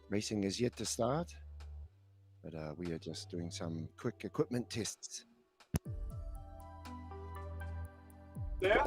Racing is yet to start, but we are just doing some quick equipment tests. There.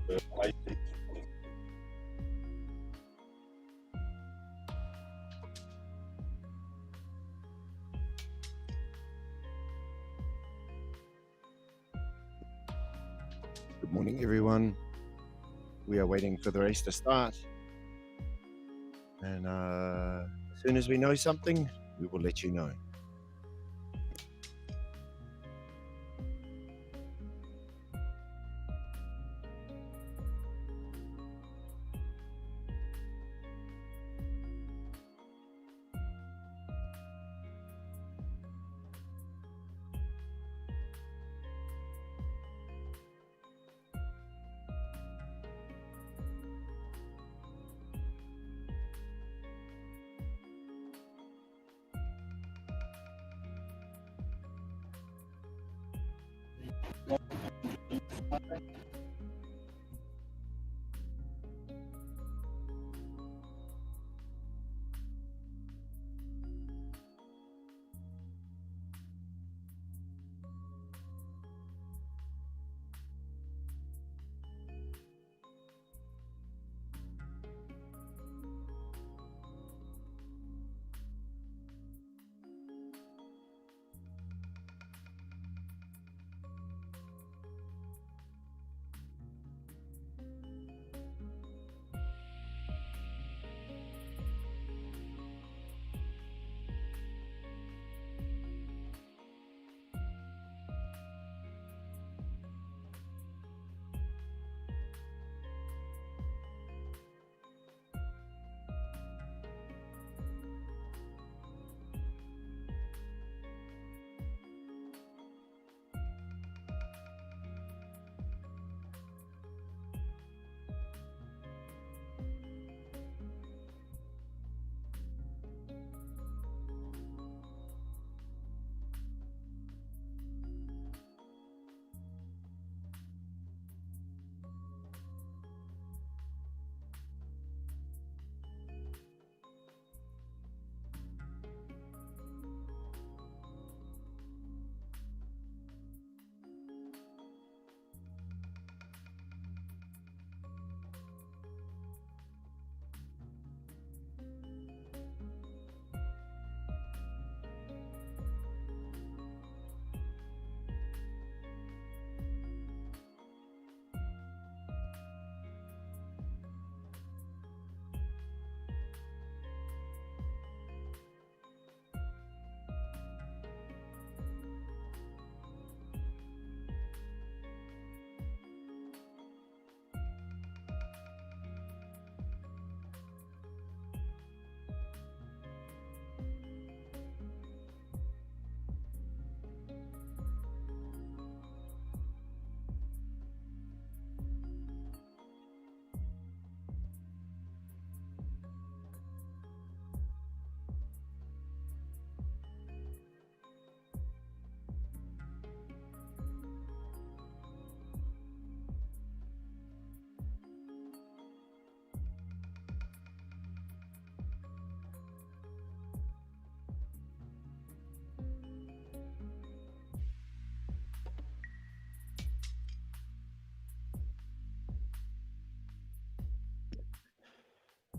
the IVF. Good morning, everyone. We are waiting for the race to start. And as soon as we know something, we will let you know.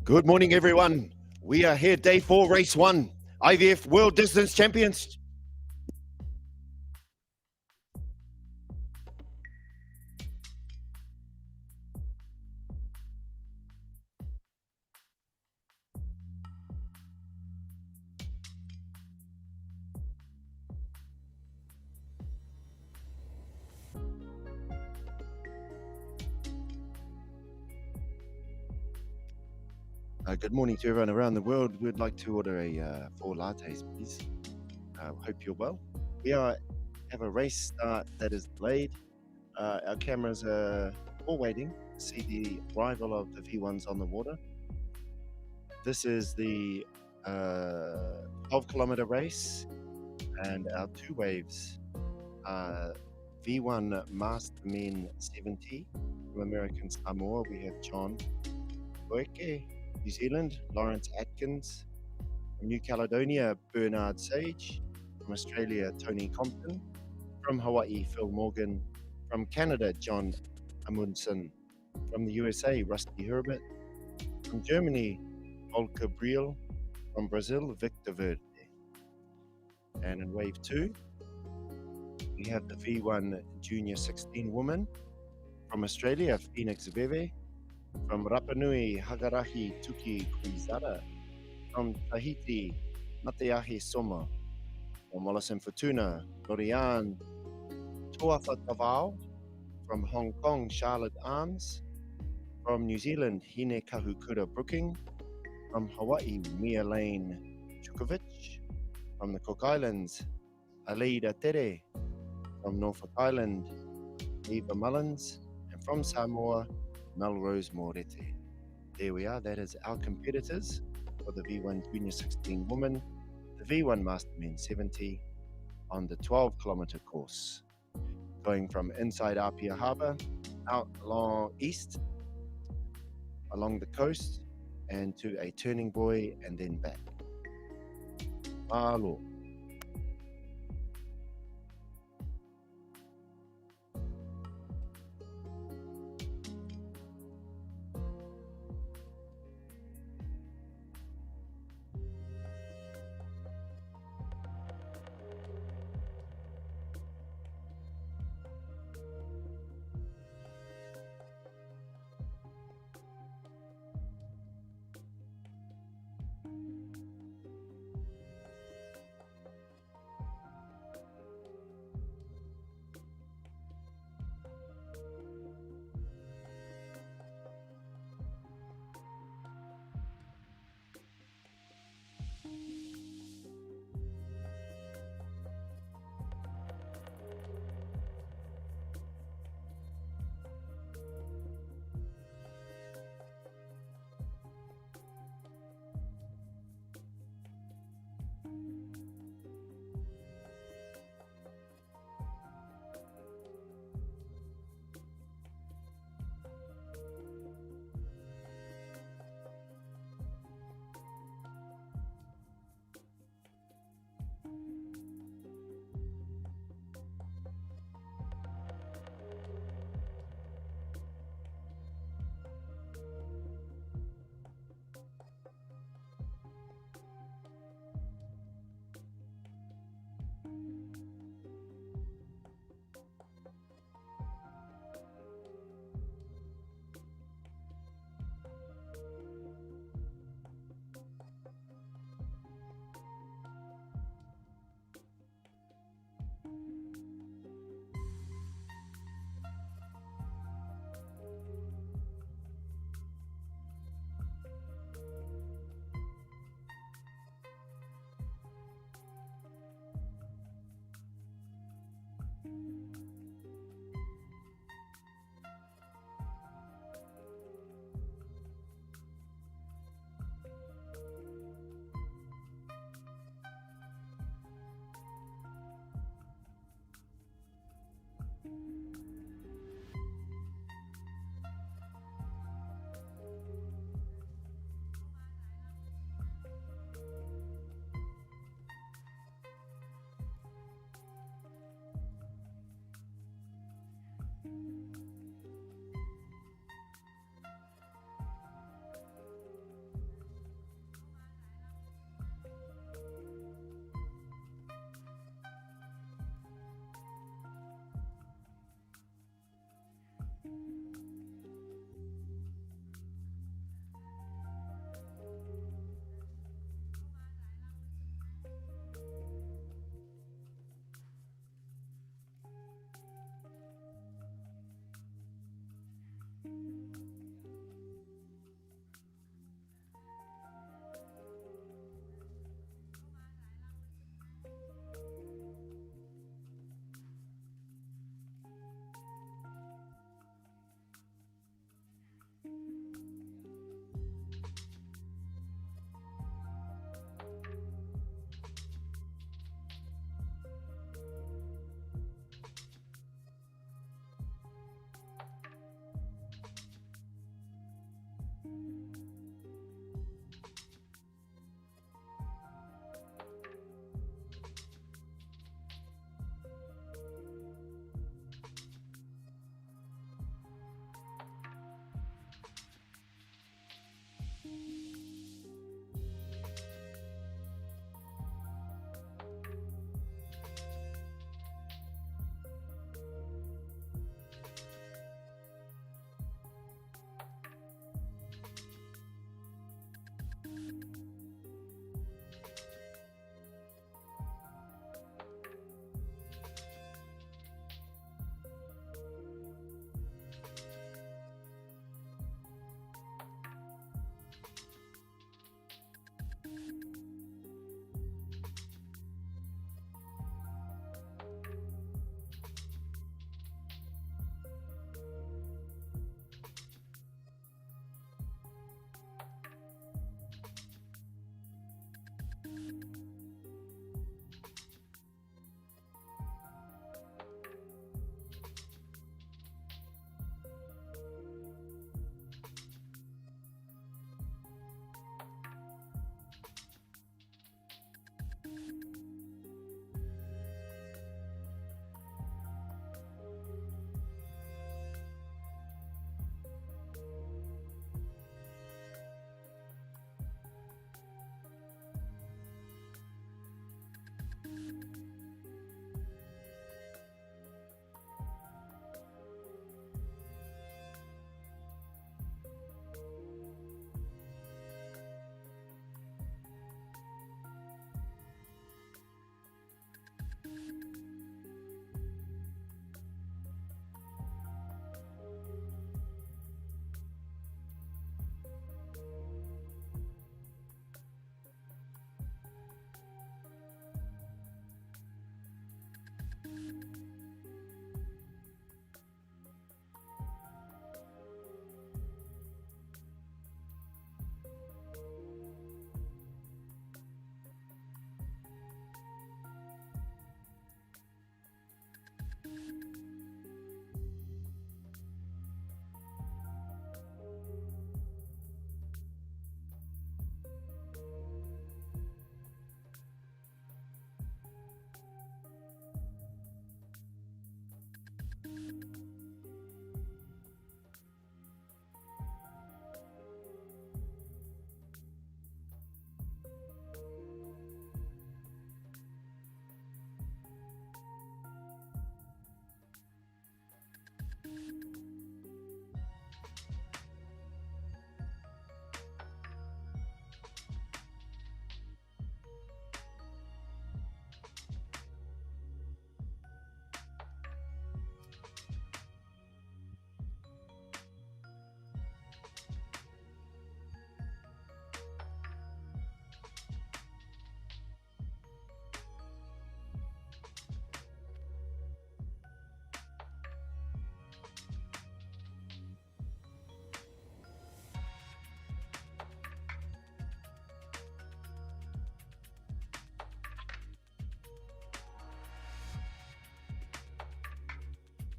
Good morning, everyone. We are here, day 4, race 1, IVF World Distance Champions. Good morning to everyone around the world. We'd like to order a 4 lattes, please. Hope you're well. We have a race start that is delayed. Our cameras are all waiting to see the arrival of the V1s on the water. This is the 12-kilometer race, and our 2 waves are V1 Master Men 70 from American Samoa. We have John Boyke, New Zealand, Lawrence Atkins. From New Caledonia, Bernard Sage. From Australia, Tony Compton. From Hawaii, Phil Morgan. From Canada, John Amundsen. From the USA, Rusty Herbert. From Germany, Volker Briel. From Brazil, Victor Verde. And in wave 2, we have the V1 Junior 16 woman. From Australia, Phoenix Veve. From Rapa Nui, Hagarahi Tuki Kuizara. From Tahiti, Mateahi Soma. From Mollison Fortuna, Lorian Tuatha Tavao. From Hong Kong, Charlotte Arms. From New Zealand, Hine Kahukura Brooking. From Hawaii, Mia Lane Chukovich. From the Cook Islands, Aleida Tere. From Norfolk Island, Eva Mullins. And from Samoa, Melrose Morete. There we are. That is our competitors for the V1 Junior 16 woman, the V1 Master Men 70 on the 12-kilometer course, going from inside Apia Harbour out along east, along the coast, and to a turning buoy and then back. Alo.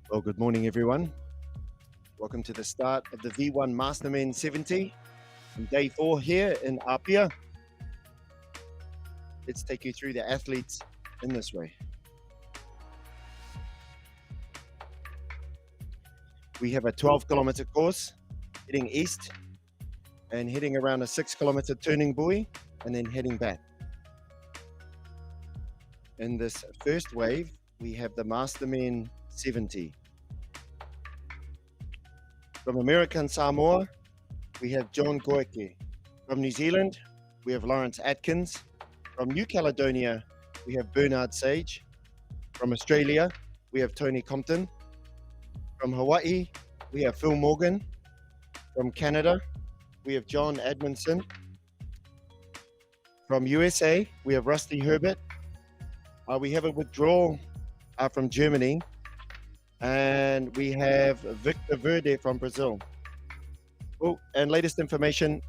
Well, good morning, everyone. Welcome to the start of the V1 Mastermen 70 from day 4 here in Apia. Let's take you through the athletes in this way. We have a 12-kilometer course heading east and heading around a 6-kilometer turning buoy and then heading back. In this first wave, we have the Mastermen 70. From American Samoa, we have John Goeke. From New Zealand, we have Lawrence Atkins. From New Caledonia, we have Bernard Sage. From Australia, we have Tony Compton. From Hawaii, we have Phil Morgan. From Canada, we have John Edmondson. From USA, we have Rusty Herbert. We have a withdrawal from Germany. And we have Victor Verde from Brazil. Oh, and latest information,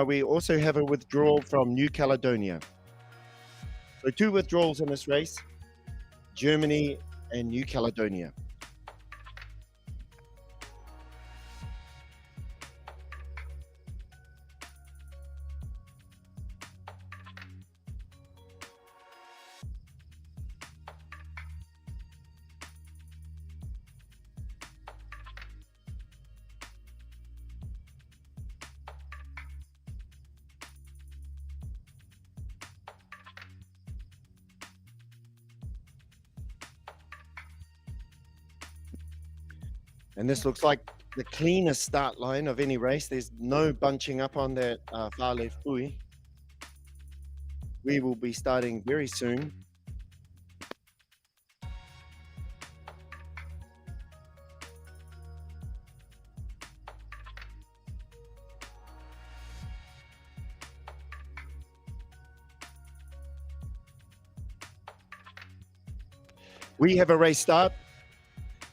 we also have a withdrawal from New Caledonia. So 2 withdrawals in this race, Germany and New Caledonia. And this looks like the cleanest start line of any race. There's no bunching up on that far left buoy. We will be starting very soon. We have a race start.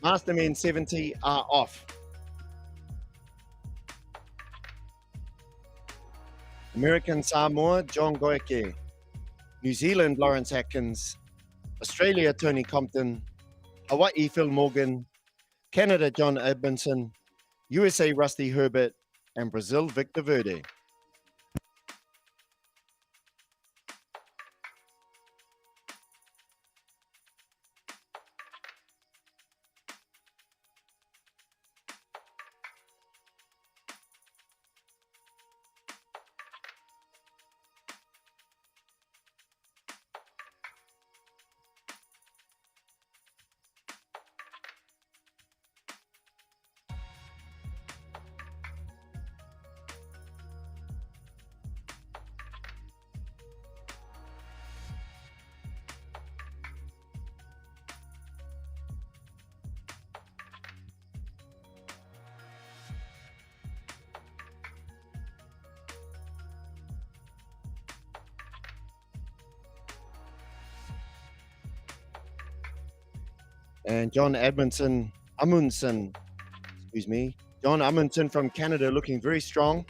Mastermen 70 are off. American Samoa, John Goeke. New Zealand, Lawrence Atkins. Australia, Tony Compton. Hawaii, Phil Morgan. Canada, John Edmondson. USA, Rusty Herbert. And Brazil, Victor Verde. And John Amundsen, John Amundsen from Canada looking very strong.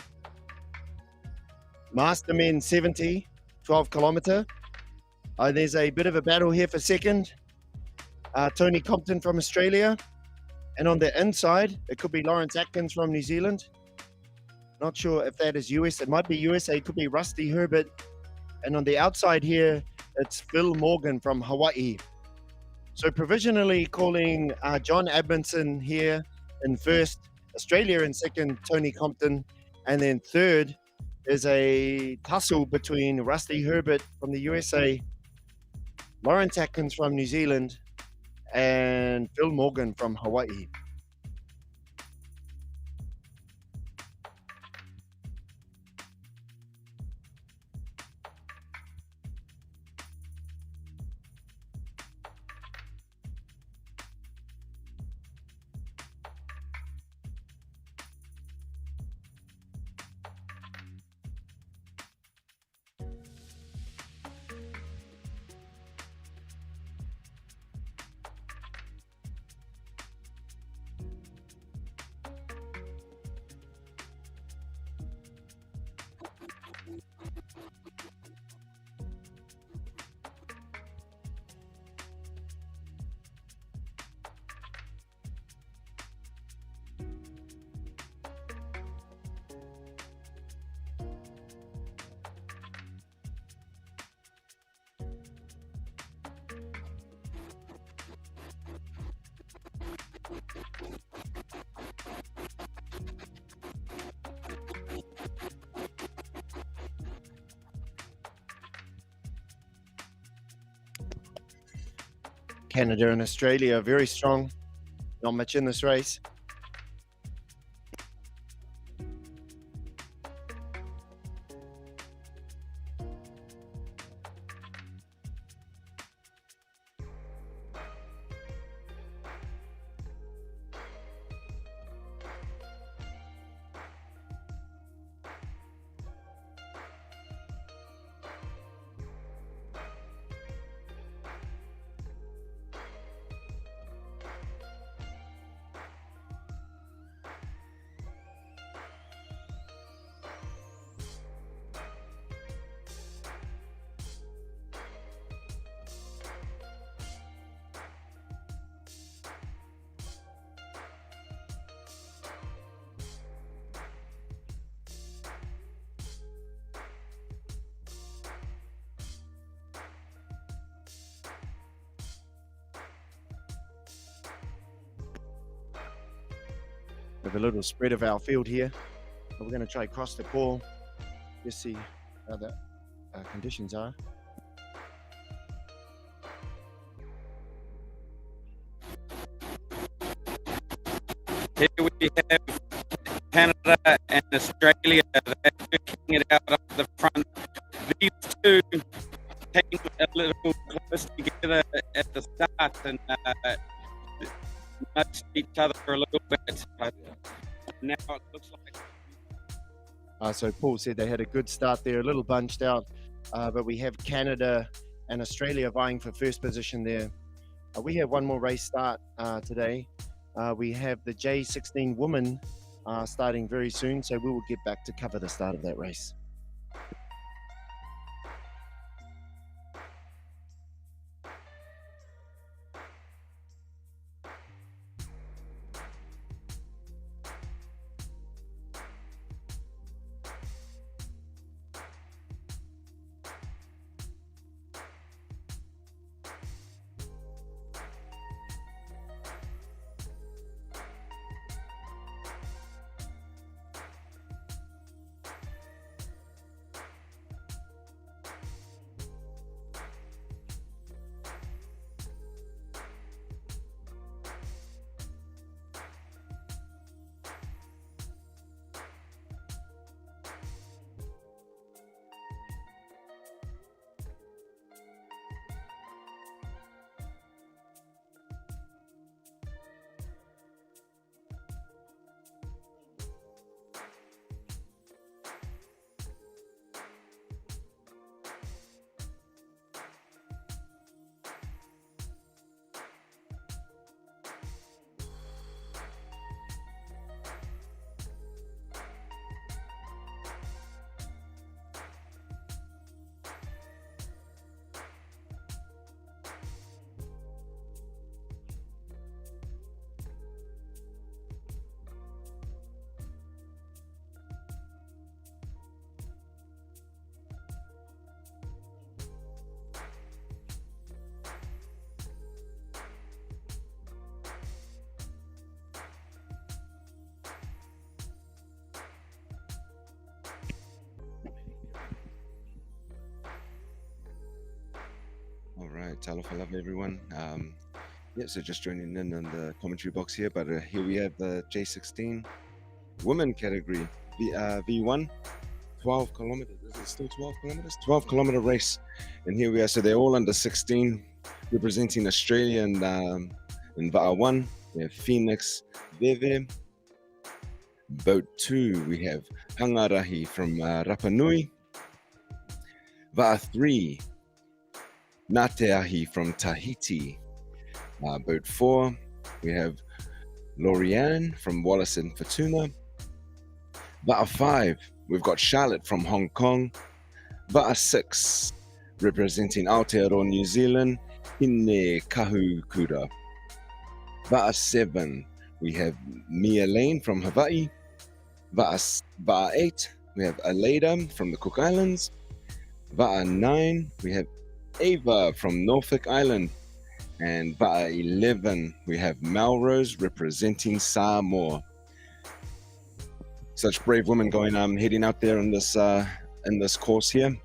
Mastermen 70, 12 kilometer. There's a bit of a battle here for second. Tony Compton from Australia. And on the inside, it could be Lawrence Atkins from New Zealand. Not sure if that is US. It might be USA. It could be Rusty Herbert. And on the outside here, it's Phil Morgan from Hawaii. So provisionally calling John Edmondson here in first, Australia in second, Tony Compton, and then third is a tussle between Rusty Herbert from the USA, Lawrence Atkins from New Zealand, and Phil Morgan from Hawaii. Canada and Australia are very strong. Not much in this race. We have a little spread of our field here. We're going to try cross the ball. Just see how the conditions are. Here we have Canada and Australia. They're working it out up the front. These two came a little close together at the start and nudged each other a little bit. But now it looks like. So Paul said they had a good start there, a little bunched out, but we have Canada and Australia vying for first position there. We have one more race start today. We have the J16 women starting very soon, so we will get back to cover the start of that race. All right, talofa love everyone. Yeah, so just joining in on the commentary box here, but here we have the J16 women category, V1, 12 kilometers. Is it still 12 kilometers? 12-kilometer race, and here we are. So they're all under 16, representing Australia and in Va'a 1. We have Phoenix Veve. Boat 2, we have Hangarahi from Rapa Nui. Va'a 3, Nateahi from Tahiti. Boat 4, we have Lorianne from Wallace and Futuna. Va'a 5, we've got Charlotte from Hong Kong. Va'a 6, representing Aotearoa, New Zealand, Hine Kahukura. Va'a 7, we have Mia Lane from Hawaii. Va'a 8, we have Aleida from the Cook Islands. Va'a 9, we have Ava from Norfolk Island. And Va'a 11, we have Melrose representing Samoa. Such brave women going heading out there in this course here.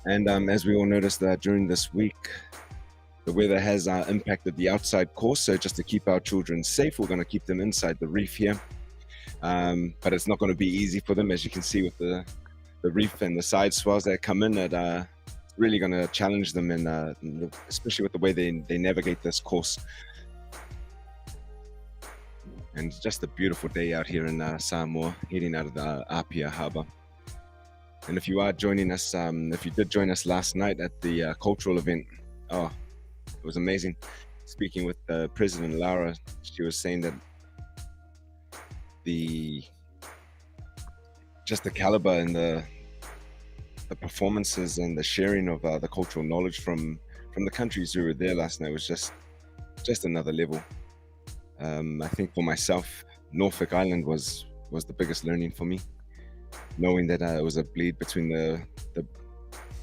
And as we all noticed during this week, the weather has impacted the outside course. So just to keep our children safe, we're going to keep them inside the reef here. But it's not going to be easy for them, as you can see with the reef and the side swells that come in. It really going to challenge them, especially with the way they navigate this course. And just a beautiful day out here in Samoa, heading out of the Apia Harbour. And if you are joining us, if you did join us last night at the cultural event, oh, it was amazing. Speaking with President Laura, she was saying that the caliber and the performances and the sharing of the cultural knowledge from the countries who were there last night was just another level. I think for myself, Norfolk Island was the biggest learning for me, knowing that it was a bleed between the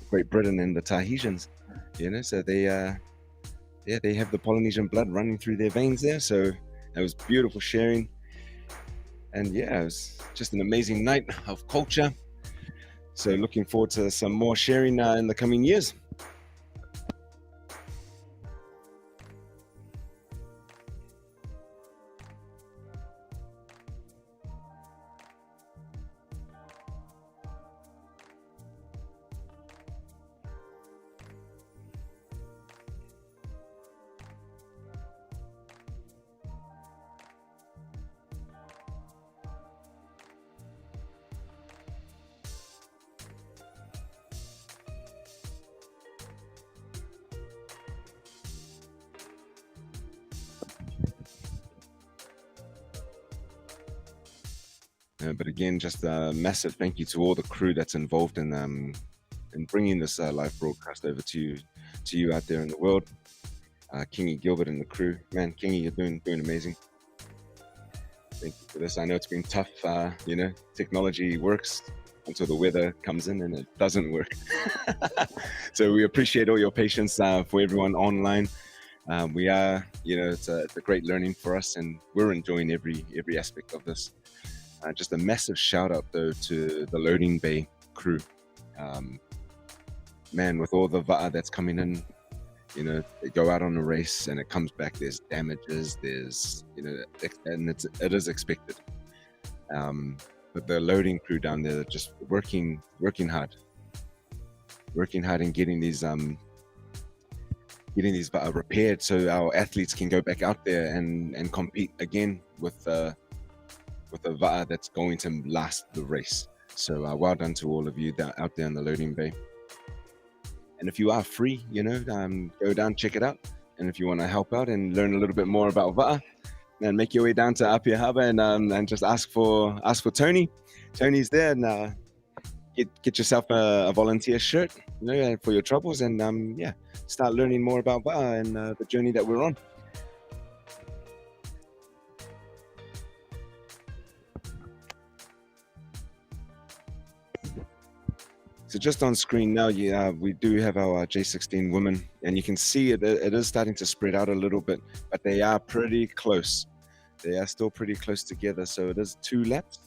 Great Britain and the Tahitians, you know, so they have the Polynesian blood running through their veins there. So it was beautiful sharing, and yeah, it was just an amazing night of culture. So looking forward to some more sharing in the coming years. But again, just a massive thank you to all the crew that's involved in bringing this live broadcast over to you out there in the world. Kingy Gilbert and the crew, man, Kingy, you're doing amazing. Thank you for this. I know it's been tough. You know, technology works until the weather comes in and it doesn't work. So we appreciate all your patience for everyone online. We are, you know, it's a great learning for us, and we're enjoying every aspect of this. Just a massive shout out though to the loading bay crew. Man, with all the va'a that's coming in, you know, they go out on a race and it comes back, there's damages, there's, you know, and it is expected. But the loading crew down there are just working hard and getting these va'a repaired so our athletes can go back out there and compete again with the va'a that's going to last the race. So well done to all of you out there in the loading bay. And if you are free, you know, go down, check it out. And if you want to help out and learn a little bit more about va'a, then make your way down to Apia Harbour and just ask for Tony. Tony's there, and get yourself a volunteer shirt, you know, for your troubles, and yeah, start learning more about va'a and the journey that we're on. So just on screen now, we do have our J16 women, and you can see it is starting to spread out a little bit, but they are pretty close. They are still pretty close together. So it is 2 laps.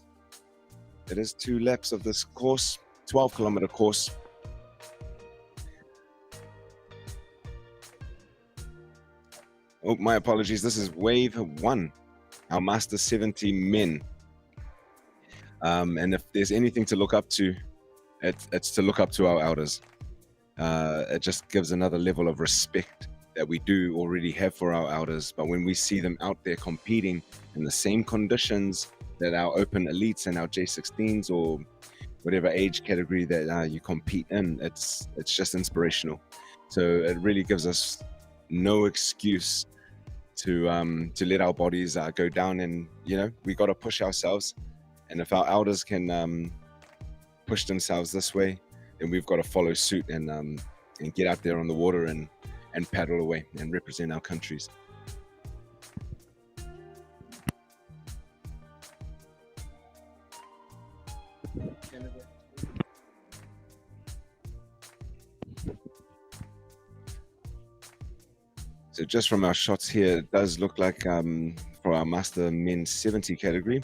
It is 2 laps of this course, 12-kilometer course. Oh, my apologies. This is wave 1, our Master 70 men. And if there's anything to look up to, it's to look up to our elders. It just gives another level of respect that we do already have for our elders. But when we see them out there competing in the same conditions that our open elites and our J16s or whatever age category that you compete in, it's just inspirational. So it really gives us no excuse to let our bodies go down, and you know, we got to push ourselves. And if our elders can push themselves this way, then we've got to follow suit and get out there on the water and paddle away and represent our countries. So just from our shots here, it does look like for our Master Men's 70 category,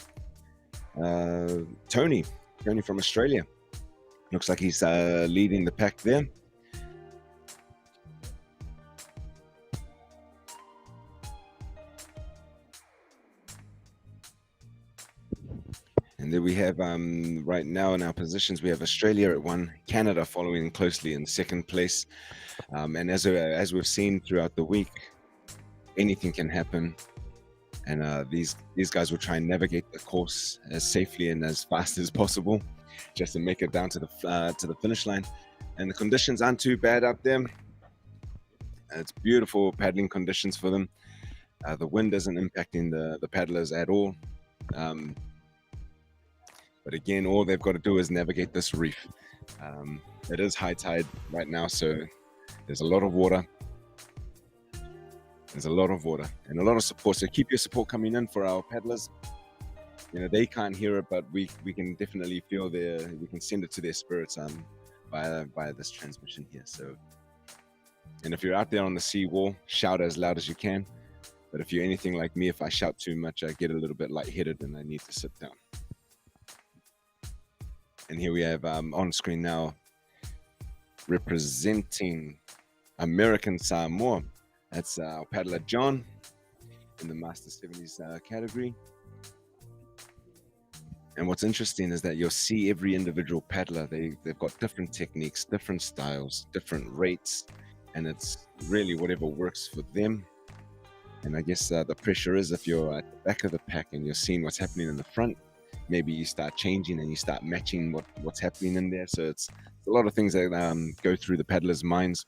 Tony from Australia. Looks like he's leading the pack there. And then we have right now in our positions, we have Australia at 1, Canada following closely in second place. And as we've seen throughout the week, anything can happen. And these guys will try and navigate the course as safely and as fast as possible, just to make it down to the finish line. And the conditions aren't too bad up there. It's beautiful paddling conditions for them. The wind isn't impacting the paddlers at all. But again, all they've got to do is navigate this reef. It is high tide right now, so there's a lot of water. There's a lot of water and a lot of support. So keep your support coming in for our paddlers. You know, they can't hear it, but we can definitely feel we can send it to their spirits via this transmission here. So, and if you're out there on the sea wall, shout as loud as you can. But if you're anything like me, if I shout too much, I get a little bit lightheaded and I need to sit down. And here we have on screen now, representing American Samoa. That's our paddler John in the Master 70s category. And what's interesting is that you'll see every individual paddler, they've got different techniques, different styles, different rates, and it's really whatever works for them. And I guess the pressure is, if you're at the back of the pack and you're seeing what's happening in the front, maybe you start changing and you start matching what's happening in there. So it's a lot of things that go through the paddlers' minds.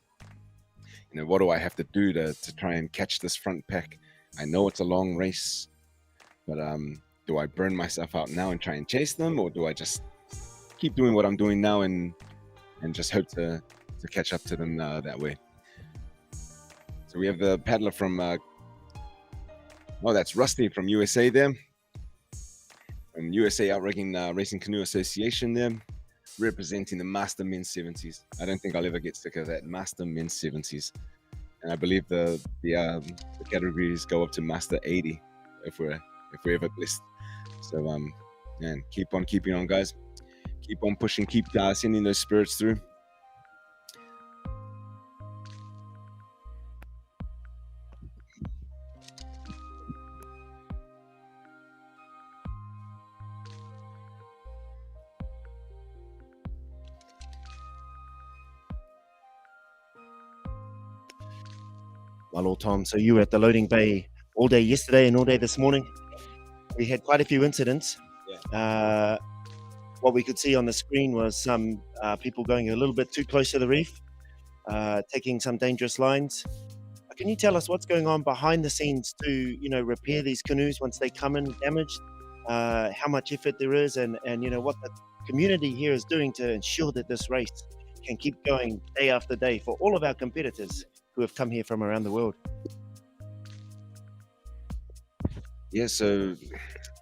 You know, what do I have to do to try and catch this front pack? I know it's a long race, but do I burn myself out now and try and chase them, or do I just keep doing what I'm doing now and just hope to catch up to them that way? So we have the paddler from that's Rusty from USA there, from USA Outrigging Racing Canoe Association there, representing the Master Men's 70s. I don't think I'll ever get sick of that, Master Men's 70s. And I believe the categories go up to Master 80 if we're ever blessed. So man, keep on keeping on, guys. Keep on pushing, keep sending those spirits through. Well, Tom, so you were at the loading bay all day yesterday and all day this morning. We had quite a few incidents. Yeah. What we could see on the screen was some people going a little bit too close to the reef, taking some dangerous lines. Can you tell us what's going on behind the scenes to, repair these canoes once they come in damaged? How much effort there is, and what the community here is doing to ensure that this race can keep going day after day for all of our competitors who have come here from around the world. Yeah, so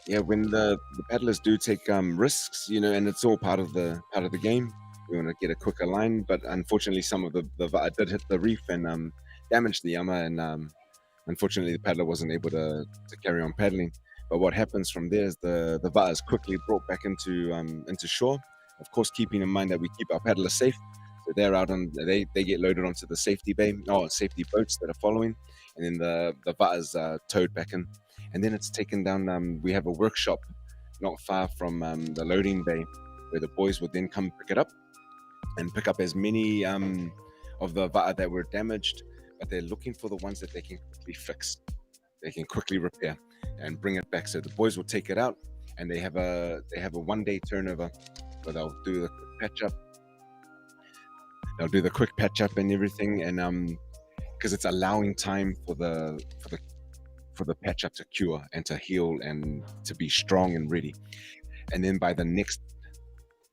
when the paddlers do take risks, and it's all part of the game. We want to get a quicker line, but unfortunately, some of the va'a did hit the reef and damaged the yama, and unfortunately, the paddler wasn't able to carry on paddling. But what happens from there is the va'a is quickly brought back into shore. Of course, keeping in mind that we keep our paddlers safe. So they're out on, they get loaded onto the safety safety boats that are following, and then the va'a is towed back in, and then it's taken down. We have a workshop not far from the loading bay, where the boys would then come pick it up and pick up as many of the va'a that were damaged, but they're looking for the ones that they can quickly fix, they can quickly repair and bring it back. So the boys will take it out, and they have a 1 day turnover where they'll do the patch up. They'll do the quick patch up and everything, and because it's allowing time for the patch up to cure and to heal and to be strong and ready. And then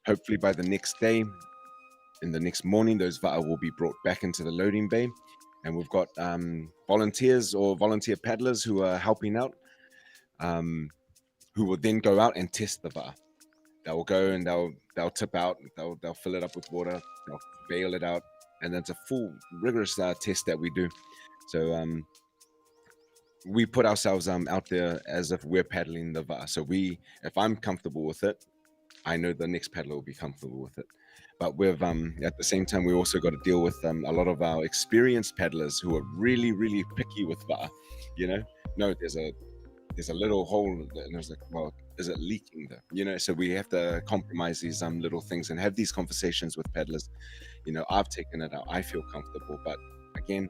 hopefully by the next day, in the next morning, those va'a will be brought back into the loading bay, and we've got volunteers or volunteer paddlers who are helping out, who will then go out and test the va'a. They'll go and they'll tip out, they'll fill it up with water, they'll bail it out, and it's a full rigorous test that we do. So we put ourselves out there as if we're paddling the va'a. So if I'm comfortable with it, I know the next paddler will be comfortable with it. But we've at the same time, we also got to deal with a lot of our experienced paddlers who are really, really picky with va'a. No, there's there's a little hole, and I was like, well, is it leaking though? You know, so we have to compromise these little things and have these conversations with peddlers. You know, I've taken it out. I feel comfortable, but again,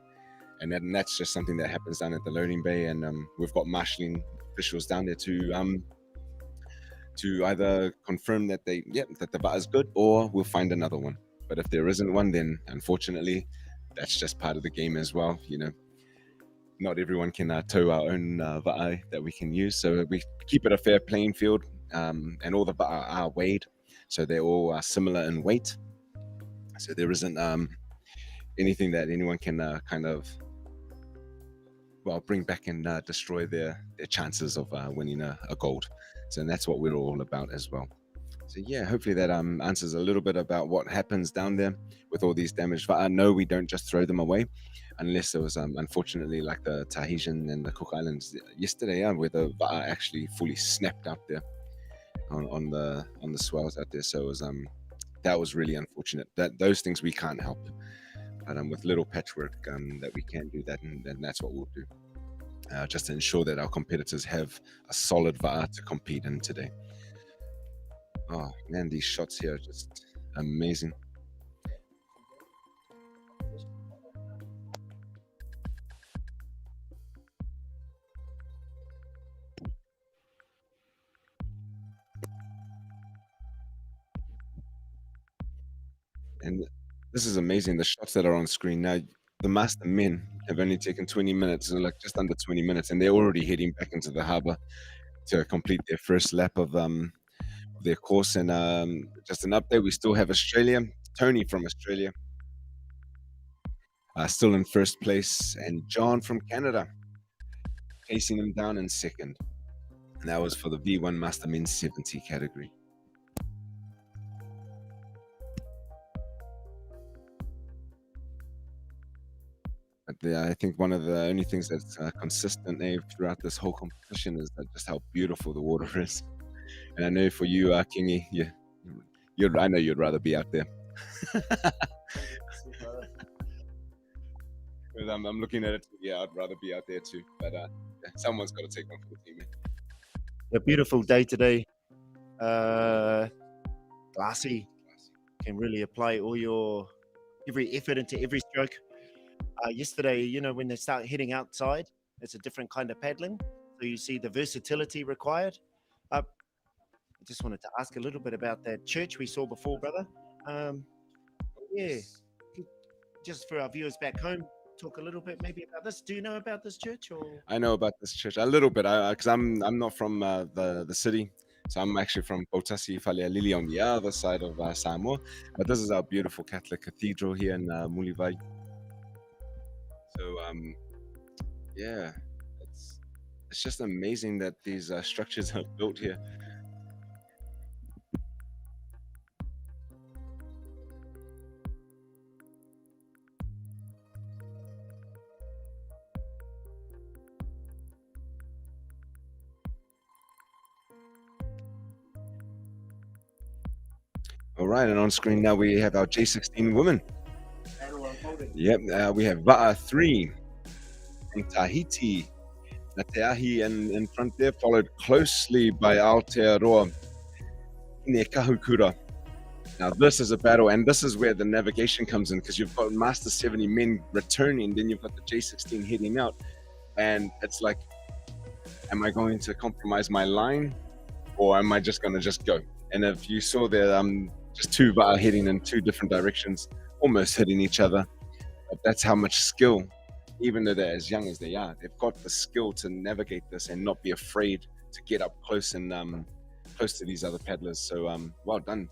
and that's just something that happens down at the loading bay, and we've got marshalling officials down there to either confirm that that the bar is good, or we'll find another one. But if there isn't one, then unfortunately, that's just part of the game as well. You know, not everyone can tow our own va'a that we can use, so we keep it a fair playing field, and all the va'a are weighed, so they're all similar in weight. So there isn't anything that anyone can kind of bring back and destroy their chances of winning a gold. So that's what we're all about as well. So yeah, hopefully that answers a little bit about what happens down there with all these damaged va'a. No, we don't just throw them away, unless there was unfortunately like the Tahitian and the Cook Islands yesterday, where the va'a actually fully snapped out there on the swells out there. So it was that was really unfortunate. That those things we can't help, but with little patchwork that we can do that, and that's what we'll do, just to ensure that our competitors have a solid va'a to compete in today. Oh man, these shots here are just amazing. And this is amazing. The shots that are on screen now, the master men have only taken 20 minutes, like just under 20 minutes, and they're already heading back into the harbor to complete their first lap of their course. And just an update, we still have Australia, Tony from Australia, still in first place, and John from Canada chasing him down in second. And that was for the V1 Master Men's 70 category. But I think one of the only things that's consistent throughout this whole competition is that just how beautiful the water is. And I know for you, Kingy, I know you'd rather be out there. I'm looking at it. Yeah, I'd rather be out there too. But someone's got to take one for the team. A beautiful day today. Glassy. Can really apply every effort into every stroke. Yesterday, you know, when they start heading outside, it's a different kind of paddling. So you see the versatility required. I just wanted to ask a little bit about that church we saw before, brother. Yeah, just for our viewers back home, talk a little bit maybe about this. Do you know about this church? Or I know about this church a little bit, because I'm not from the city. So I'm actually from Potasi Falealili on the other side of Samoa. But this is our beautiful Catholic cathedral here in Mulivai. So yeah, it's just amazing that these structures are built here. All right, and on screen now we have our J16 women. Yep, we have Va'a 3 from Tahiti. Nateahi in front there, followed closely by Aotearoa Inekahukura. Now this is a battle, and this is where the navigation comes in, because you've got Master 70 men returning, then you've got the J16 heading out, and it's like, am I going to compromise my line, or am I just going to go? And if you saw there, just two Va'a heading in two different directions, almost hitting each other. But that's how much skill, even though they're as young as they are, they've got the skill to navigate this and not be afraid to get up close and close to these other paddlers. So well done.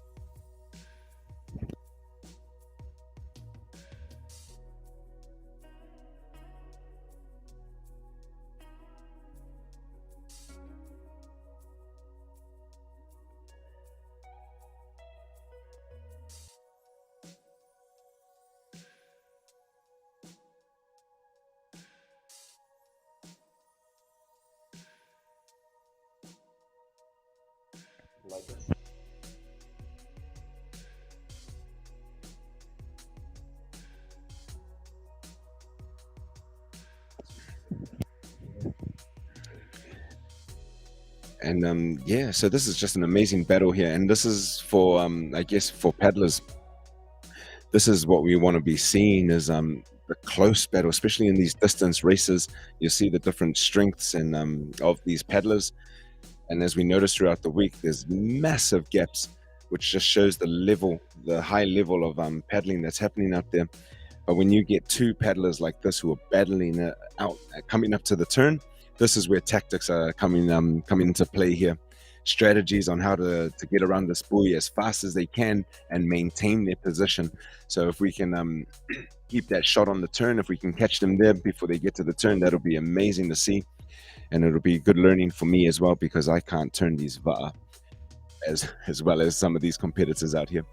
like this. And yeah, so this is just an amazing battle here, and this is for I guess for paddlers. This is what we want to be seeing is the close battle, especially in these distance races. You see the different strengths and of these paddlers, and as we notice throughout the week, there's massive gaps, which just shows the level, the high level of paddling that's happening out there. But when you get two paddlers like this who are battling out, coming up to the turn, this is where tactics are coming into play here. Strategies on how to get around this buoy as fast as they can and maintain their position. So if we can keep that shot on the turn, if we can catch them there before they get to the turn, that'll be amazing to see. And it'll be good learning for me as well, because I can't turn these va'a as well as some of these competitors out here.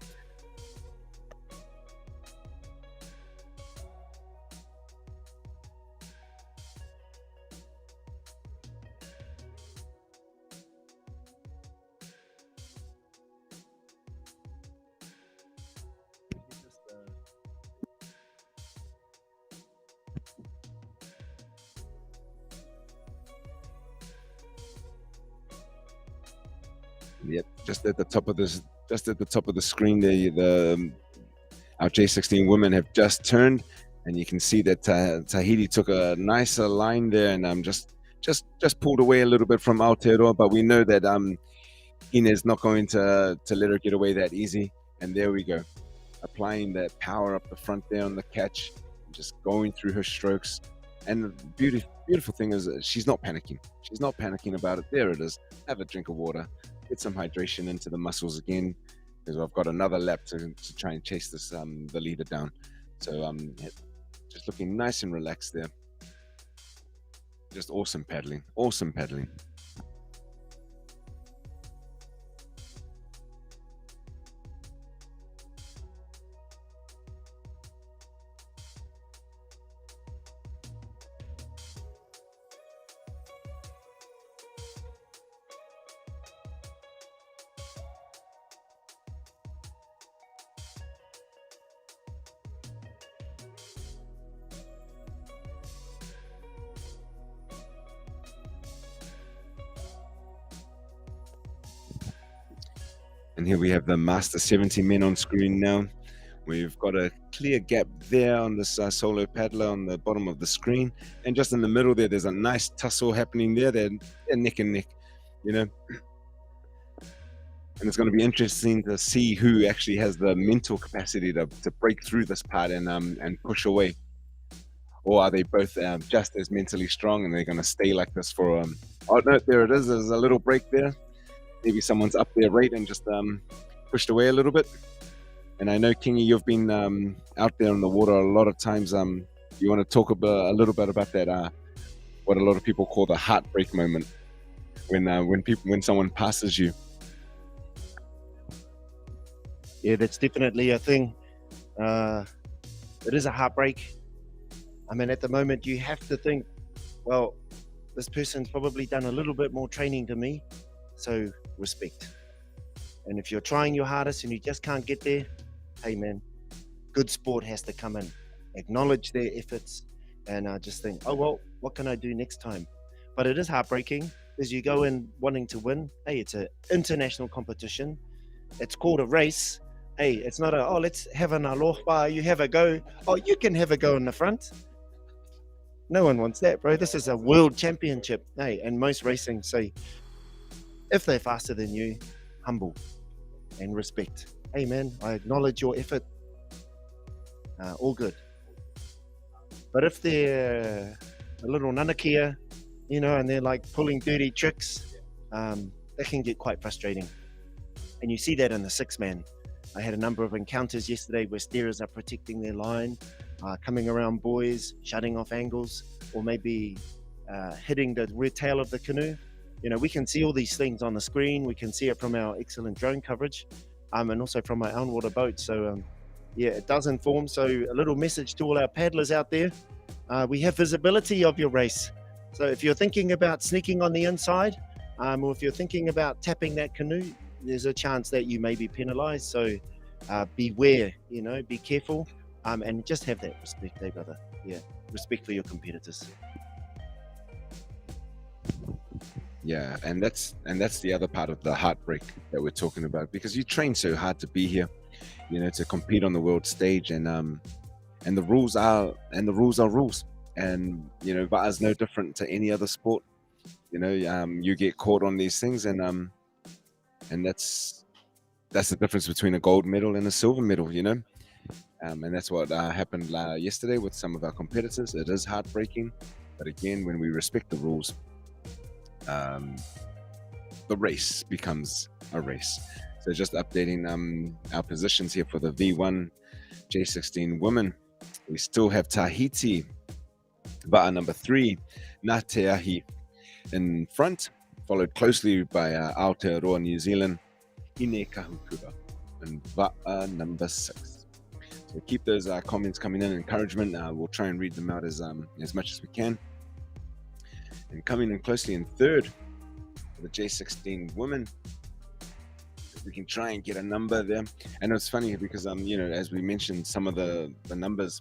Yep, just at the top of the screen there, our J16 women have just turned, and you can see that Tahiti took a nicer line there, and just pulled away a little bit from Aotearoa, but we know that Ina's not going to let her get away that easy. And there we go, applying that power up the front there on the catch, just going through her strokes. And the beautiful thing is she's not panicking. She's not panicking about it. There it is. Have a drink of water. Get some hydration into the muscles again, because I've got another lap to try and chase this the leader down. So just looking nice and relaxed there. Just awesome paddling. Awesome paddling. And here we have the Master 70 men on screen now. We've got a clear gap there on this solo paddler on the bottom of the screen. And just in the middle there, there's a nice tussle happening there. They're neck and neck, you know. And it's going to be interesting to see who actually has the mental capacity to break through this part and push away. Or are they both just as mentally strong, and they're going to stay like this for... oh, no, there it is. There's a little break there. Maybe someone's up their rate and just pushed away a little bit. And I know, Kingy, you've been out there in the water a lot of times. You want to talk a little bit about that, what a lot of people call the heartbreak moment, when someone passes you. Yeah, that's definitely a thing. It is a heartbreak. I mean, at the moment, you have to think, well, this person's probably done a little bit more training than me, so respect. And if you're trying your hardest and you just can't get there, hey man, good sport has to come in, acknowledge their efforts, and just think, oh well, what can I do next time? But it is heartbreaking as you go in wanting to win. Hey, it's an international competition. It's called a race. Hey, it's not a, oh, let's have an aloha, you have a go. Oh, you can have a go in the front. No one wants that, bro. This is a world championship. Hey, and most racing say, if they're faster than you, humble and respect. Hey man, I acknowledge your effort. All good. But if they're a little nanakia, you know, and they're like pulling dirty tricks, that can get quite frustrating. And you see that in the 6-man. I had a number of encounters yesterday where steerers are protecting their line, coming around buoys, shutting off angles, or maybe hitting the rear tail of the canoe. You know, we can see all these things on the screen. We can see it from our excellent drone coverage, and also from my on-water boat. So, yeah, it does inform. So a little message to all our paddlers out there. We have visibility of your race. So if you're thinking about sneaking on the inside, or if you're thinking about tapping that canoe, there's a chance that you may be penalized. So beware, you know, be careful, and just have that respect, eh, brother? Yeah, respect for your competitors. Yeah, and that's the other part of the heartbreak that we're talking about, because you train so hard to be here, to compete on the world stage, and the rules are rules, and VAR is no different to any other sport. You get caught on these things, and that's the difference between a gold medal and a silver medal. And that's what happened yesterday with some of our competitors. It is heartbreaking, but again, when we respect the rules, the race becomes a race. So just updating our positions here for the V1 J16 women. We still have Tahiti, Va'a number 3, Ngāteahi in front, followed closely by Aotearoa New Zealand, Ine Kahukura, and Va'a number 6. So keep those comments coming in, encouragement. We'll try and read them out as much as we can. And coming in closely in third, for the J16 women, we can try and get a number there. And it's funny because as we mentioned, some of the numbers.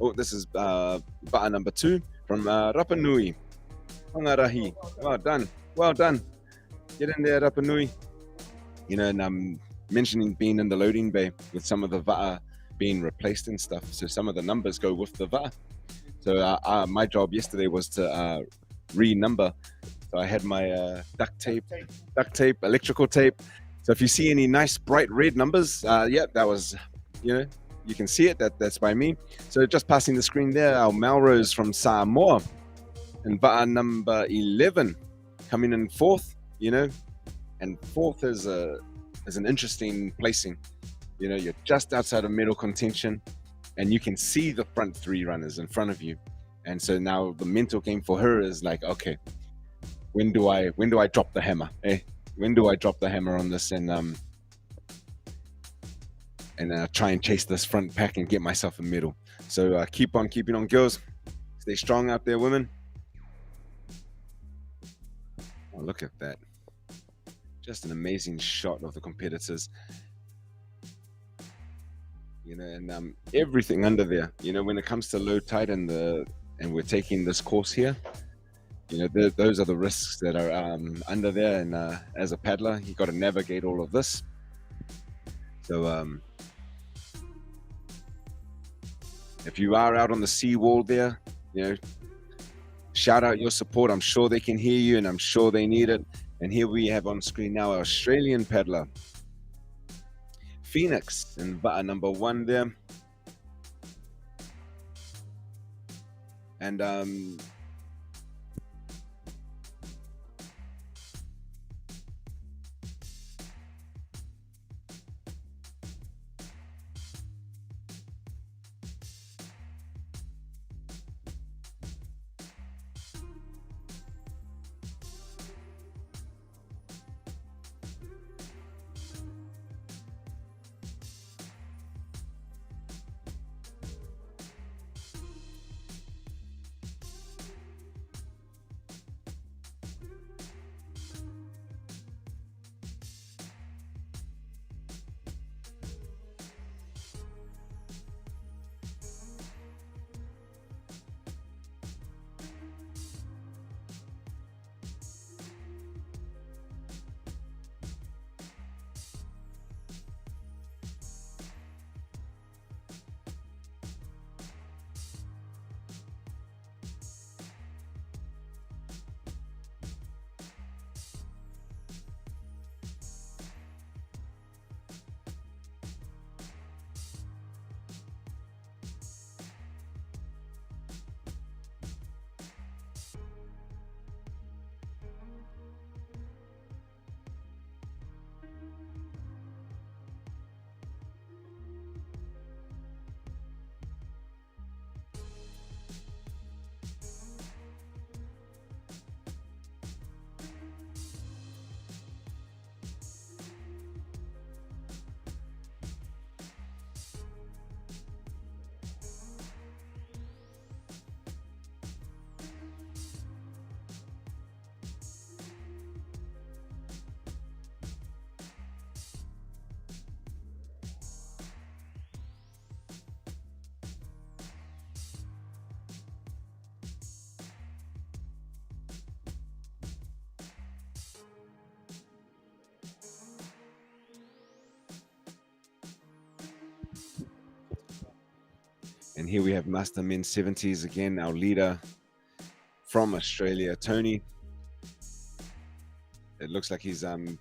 Oh, this is Va'a number 2 from Rapa Nui, Whangarahi. Well done. Get in there, Rapa Nui. And I'm mentioning being in the loading bay with some of the Va'a being replaced and stuff. So some of the numbers go with the Va'a. So my job yesterday was to renumber. So I had my duct tape, electrical tape. So if you see any nice bright red numbers, yeah, that was, you can see it. That's by me. So just passing the screen there, our Melrose from Samoa and Va'a number 11 coming in fourth. And fourth is an interesting placing. You're just outside of medal contention, and you can see the front 3 runners in front of you. And so now the mental game for her is like, okay, when do I drop the hammer? When do I drop the hammer on this and try and chase this front pack and get myself a medal? So keep on keeping on, girls. Stay strong out there, women. Oh, look at that. Just an amazing shot of the competitors. And everything under there. When it comes to low tide and we're taking this course here, those are the risks that are under there. And as a paddler, you got to navigate all of this. So if you are out on the seawall there, shout out your support. I'm sure they can hear you, and I'm sure they need it. And here we have on screen now our Australian paddler, Phoenix, and Va'a number 1 there. And And here we have Master Men 70s again, our leader from Australia, Tony. It looks like he's kind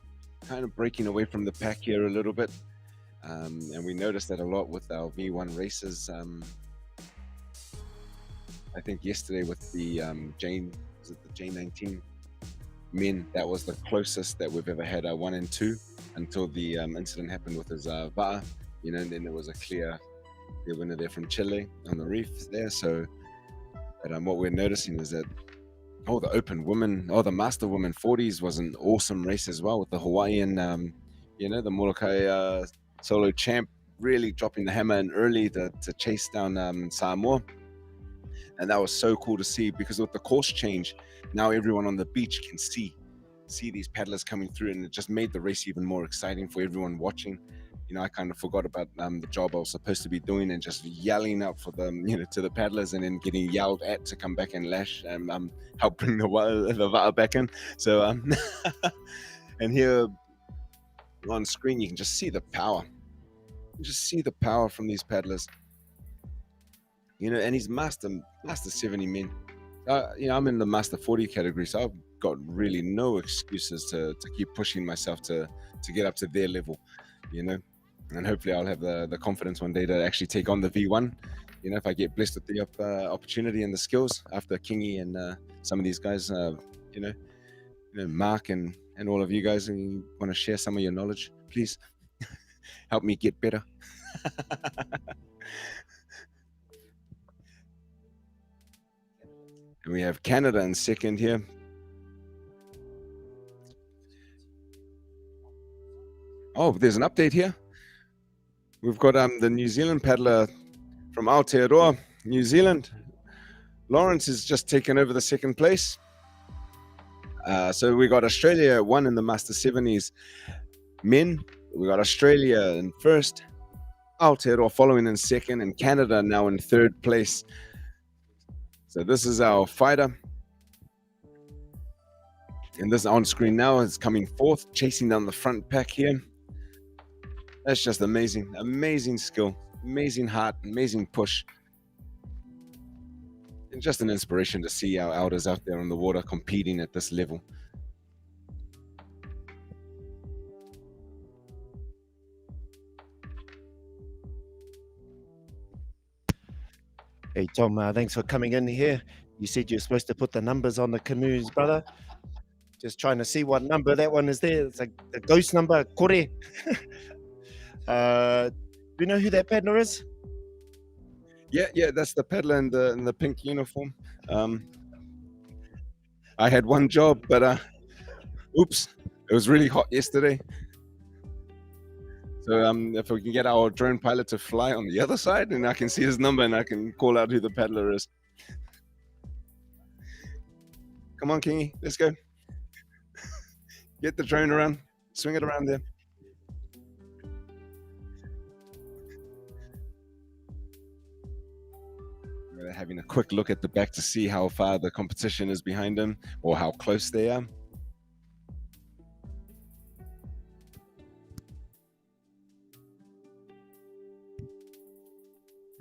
of breaking away from the pack here a little bit. And we noticed that a lot with our V1 races. I think yesterday with the was it the J19 men, that was the closest that we've ever had 1 and 2 until the incident happened with his va'a, you know, and then there was a clear winner there from Chile on the reef there. So, but what we're noticing is that the open women, the master women 40s was an awesome race as well with the Hawaiian, you know, the Molokai solo champ really dropping the hammer in early to chase down Samoa. And that was so cool to see, because with the course change, now everyone on the beach can see these paddlers coming through, and it just made the race even more exciting for everyone watching. You know, I kind of forgot about the job I was supposed to be doing and just yelling out for them, you know, to the paddlers, and then getting yelled at to come back and lash and help bring the va'a back in. So, and here on screen, you can just see the power. You just see the power from these paddlers. You know, and he's master 70 men. You know, I'm in the master 40 category, so I've got really no excuses to keep pushing myself to get up to their level, you know. And hopefully I'll have the confidence one day to actually take on the V1, you know, if I get blessed with the opportunity and the skills after Kingy and some of these guys, you know, Mark and all of you guys, and you want to share some of your knowledge, please help me get better. And we have Canada in second here. Oh, there's an update here. We've got the New Zealand paddler from Aotearoa, New Zealand. Lawrence has just taken over the second place. So we got Australia 1 in the Master 70s men. We got Australia in first, Aotearoa following in second, and Canada now in third place. So this is our fighter. And this on screen now is coming fourth, chasing down the front pack here. That's just amazing. Amazing skill, amazing heart, amazing push. And just an inspiration to see our elders out there on the water competing at this level. Hey, Tom, thanks for coming in here. You said you're supposed to put the numbers on the canoes, brother. Just trying to see what number that one is there. It's like the ghost number, kore. Do you know who that paddler is? Yeah, that's the paddler in the pink uniform. I had one job, but oops, it was really hot yesterday. So if we can get our drone pilot to fly on the other side, and I can see his number and I can call out who the paddler is. Come on, Kingy, let's go. Get the drone around, swing it around there. We're having a quick look at the back to see how far the competition is behind him, or how close they are.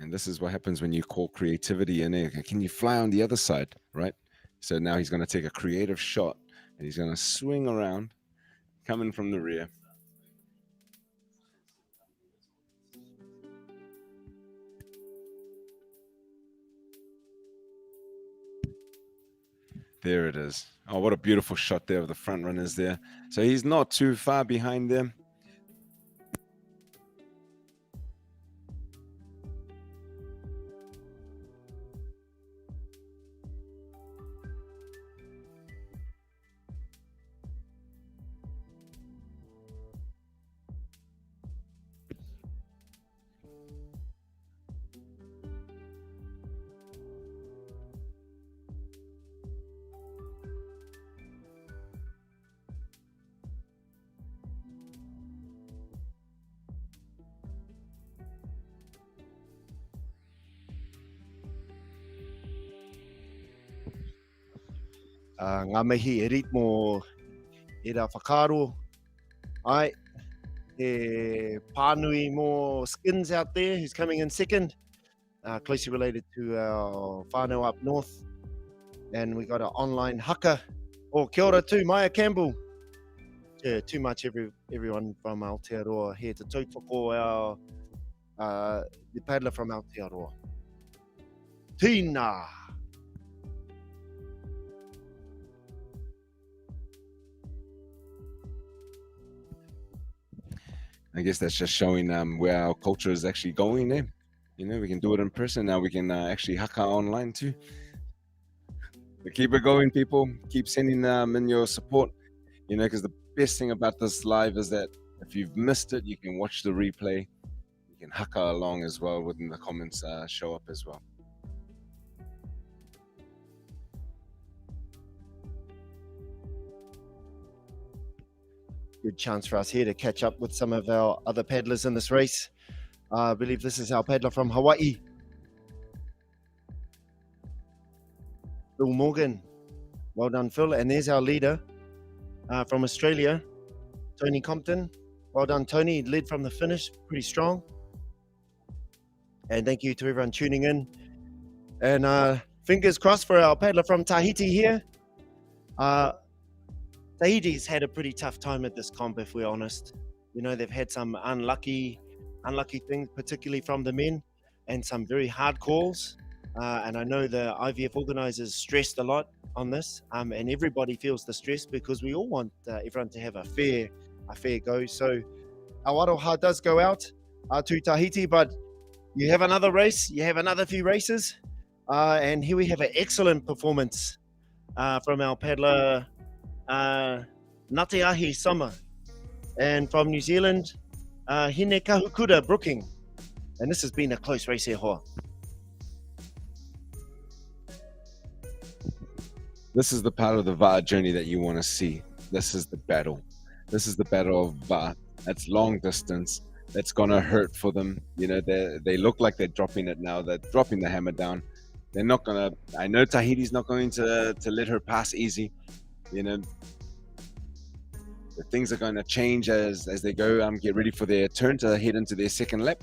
And this is what happens when you call creativity in. Can you fly on the other side, right? So now he's going to take a creative shot, and he's going to swing around, coming from the rear. There it is. Oh, what a beautiful shot there of the front runners there. So he's not too far behind them. Ngā mihi e ritmo e rā whakaro. Ai, e Pānui more Skins out there who's coming in second. closely related to our whānau up north. And we got an online haka. Oh, kia ora too, Maya Campbell. Yeah, too much everyone from Aotearoa here to tautoko our the paddler from Aotearoa. Tina. I guess that's just showing where our culture is actually going there. You know, we can do it in person. Now we can actually haka online too. So keep it going, people. Keep sending in your support. You know, because the best thing about this live is that if you've missed it, you can watch the replay. You can haka along as well within the comments show up as well. Good chance for us here to catch up with some of our other paddlers in this race. I believe this is our paddler from Hawaii, Phil Morgan. Well done, Phil. And there's our leader from Australia, Tony Compton. Well done, Tony. Led from the finish, pretty strong. And thank you to everyone tuning in. And fingers crossed for our paddler from Tahiti here. Tahiti's had a pretty tough time at this comp, if we're honest. You know, they've had some unlucky things, particularly from the men, and some very hard calls. And I know the IVF organizers stressed a lot on this, and everybody feels the stress because we all want everyone to have a fair go. So our aroha does go out to Tahiti, but you have another race, you have another few races, and here we have an excellent performance from our paddler Ngāti Summer, and from New Zealand, Hine Kahukura Brooking. And this has been a close race here, Hoa. This is the part of the VAR journey that you want to see. This is the battle. This is the battle of VAR. That's long distance. That's gonna hurt for them. You know, they look like they're dropping it now. They're dropping the hammer down. They're not gonna. I know Tahiti's not going to let her pass easy. You know, the things are going to change as they go. Get ready for their turn to head into their second lap.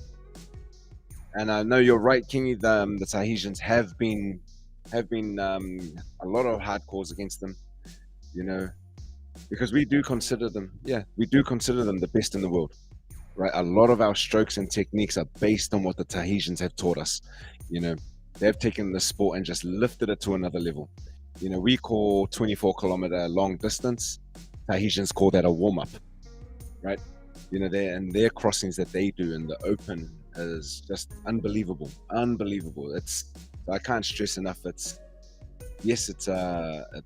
And I know you're right, Kingy. The Tahitians have been a lot of hard calls against them. You know, because we do consider them. Yeah, we do consider them the best in the world. Right, a lot of our strokes and techniques are based on what the Tahitians have taught us. You know, they've taken the sport and just lifted it to another level. You know, we call 24-kilometer long distance. Tahitians call that a warm-up, right? You know, their crossings that they do in the open is just unbelievable. I can't stress enough. It's at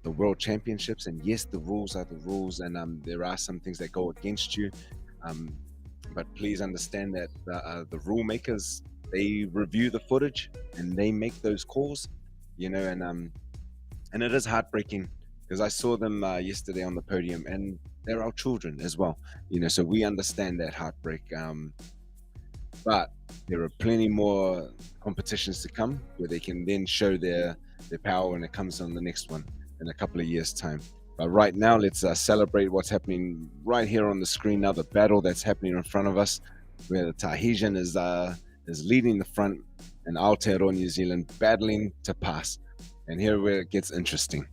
the World Championships, and yes, the rules are the rules, and there are some things that go against you. But please understand that the rule makers, they review the footage and they make those calls, you know, and it is heartbreaking because I saw them yesterday on the podium, and they're our children as well, you know, so we understand that heartbreak. But there are plenty more competitions to come where they can then show their power when it comes on the next one in a couple of years' time. But right now, let's celebrate what's happening right here on the screen now, the battle that's happening in front of us, where the Tahitian is leading the front and Aotearoa New Zealand battling to pass. And here where it gets interesting.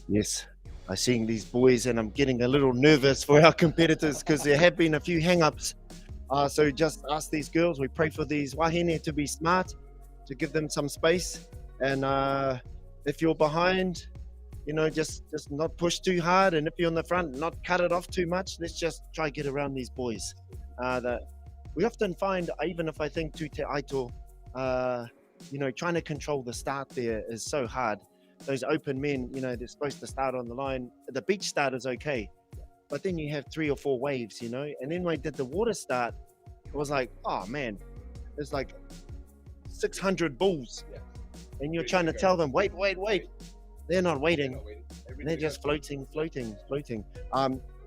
Yes, I'm seeing these boys and I'm getting a little nervous for our competitors because there have been a few hang-ups. So just ask these girls, we pray for these wahine to be smart, to give them some space. And if you're behind, you know, just not push too hard. And if you're in the front, not cut it off too much. Let's just try get around these boys. That we often find, even if I think to Te Aito, you know, trying to control the start there is so hard. Those open men, you know, they're supposed to start on the line. The beach start is okay, but then you have 3 or 4 waves, you know. And then when I did the water start, it was like, oh man, it's like 600 bulls. Yeah. And you're trying to tell them, wait. They're not waiting. They're just floating.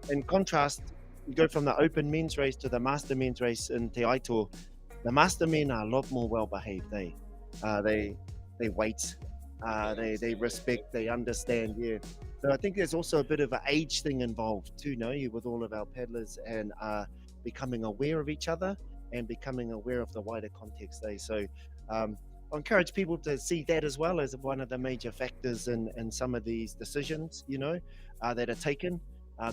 In contrast, you go from the open men's race to the master men's race in Te Aito. The master men are a lot more well behaved. They wait. They respect, they understand, yeah. So I think there's also a bit of an age thing involved too, with all of our paddlers and becoming aware of each other and becoming aware of the wider context. So I encourage people to see that as well as one of the major factors in some of these decisions, that are taken.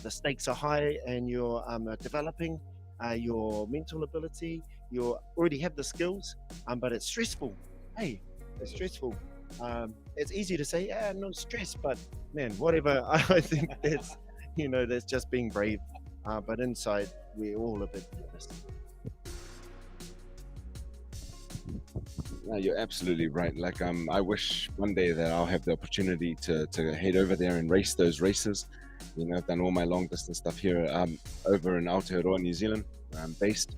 The stakes are high and you're developing your mental ability. You already have the skills, but it's stressful. Hey, it's stressful. It's easy to say, no stress, but man, whatever. I think that's just being brave. But inside, we're all a bit nervous. No, you're absolutely right. Like, I wish one day that I'll have the opportunity to head over there and race those races. I've done all my long distance stuff here over in Aotearoa, New Zealand, where I'm based.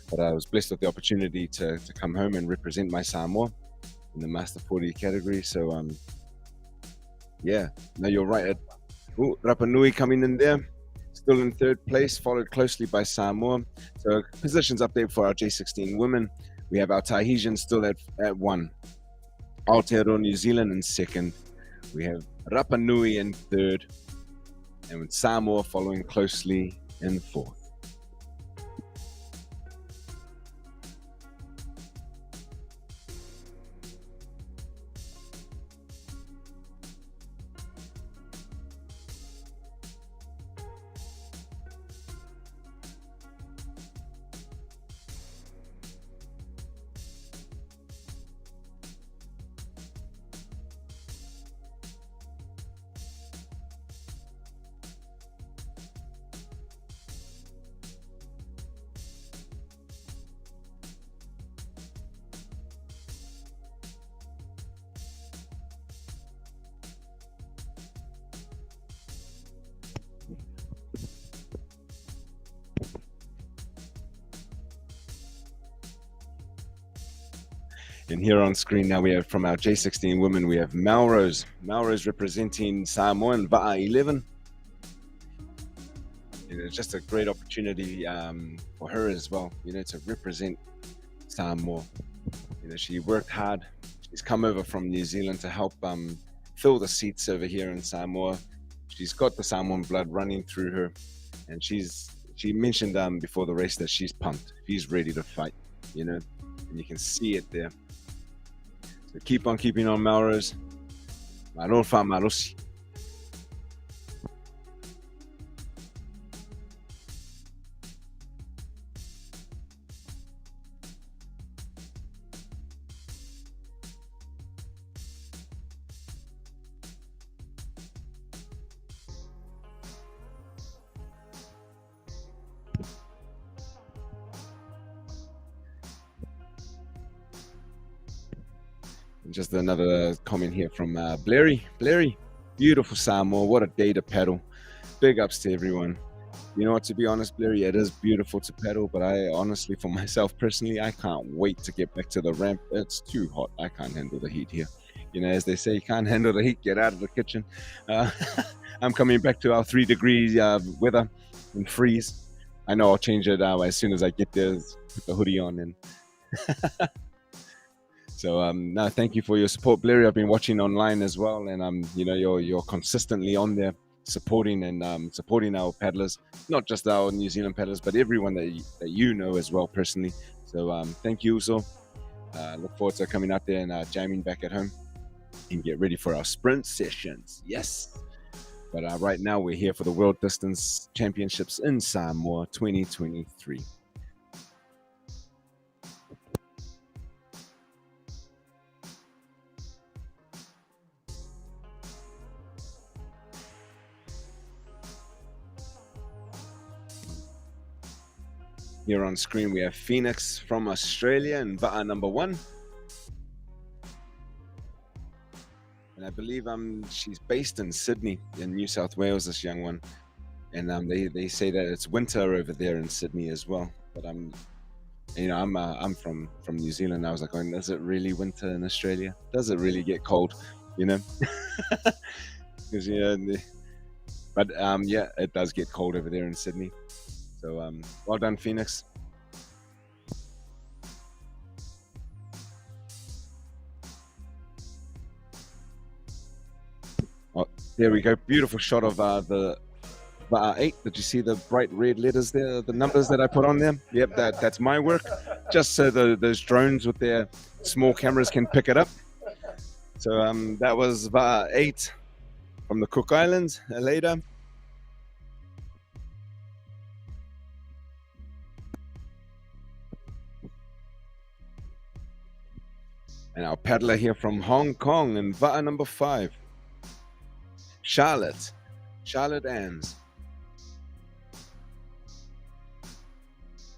But I was blessed with the opportunity to come home and represent my Samoa in the Master 40 category. So, yeah, no, you're right. Rapa Nui coming in there, still in third place, followed closely by Samoa. So, positions update for our J16 women. We have our Tahitians still at 1. Aotearoa, New Zealand in second. We have Rapa Nui in third. And with Samoa following closely in fourth. And here on screen now we have from our J16 women, we have Melrose. Melrose representing Samoa and Va'a 11. It's just a great opportunity for her as well, to represent Samoa. She worked hard. She's come over from New Zealand to help fill the seats over here in Samoa. She's got the Samoan blood running through her. And she mentioned before the race that she's pumped. She's ready to fight, and you can see it there. So keep on keeping on, Melrose. Marofa Marosi. Just another comment here from Blairy. Blairy, beautiful Samoa. What a day to pedal. Big ups to everyone. You know what, to be honest, Blairy, it is beautiful to pedal, but I honestly, for myself personally, I can't wait to get back to the ramp. It's too hot. I can't handle the heat here. As they say, you can't handle the heat, get out of the kitchen. I'm coming back to our 3 degree weather and freeze. I know I'll change it as soon as I get there, put the hoodie on and So no, thank you for your support, Blairy. I've been watching online as well, and you're consistently on there supporting our paddlers, not just our New Zealand paddlers, but everyone that you know as well personally. So thank you, Uso. Look forward to coming out there and jamming back at home and get ready for our sprint sessions. Yes. But right now we're here for the World Distance Championships in Samoa 2023. Here on screen, we have Phoenix from Australia and Va'a number 1. And I believe she's based in Sydney, in New South Wales, this young one. And they say that it's winter over there in Sydney as well. But I'm from New Zealand. I was like, is it really winter in Australia? Does it really get cold? Because but it does get cold over there in Sydney. So well done, Phoenix. Oh, there we go. Beautiful shot of the 8. Did you see the bright red letters there, the numbers that I put on there? Yep, that's my work, just so those drones with their small cameras can pick it up. So that was Va'a 8 from the Cook Islands, later. And our paddler here from Hong Kong and Va'a number 5, Charlotte Anns.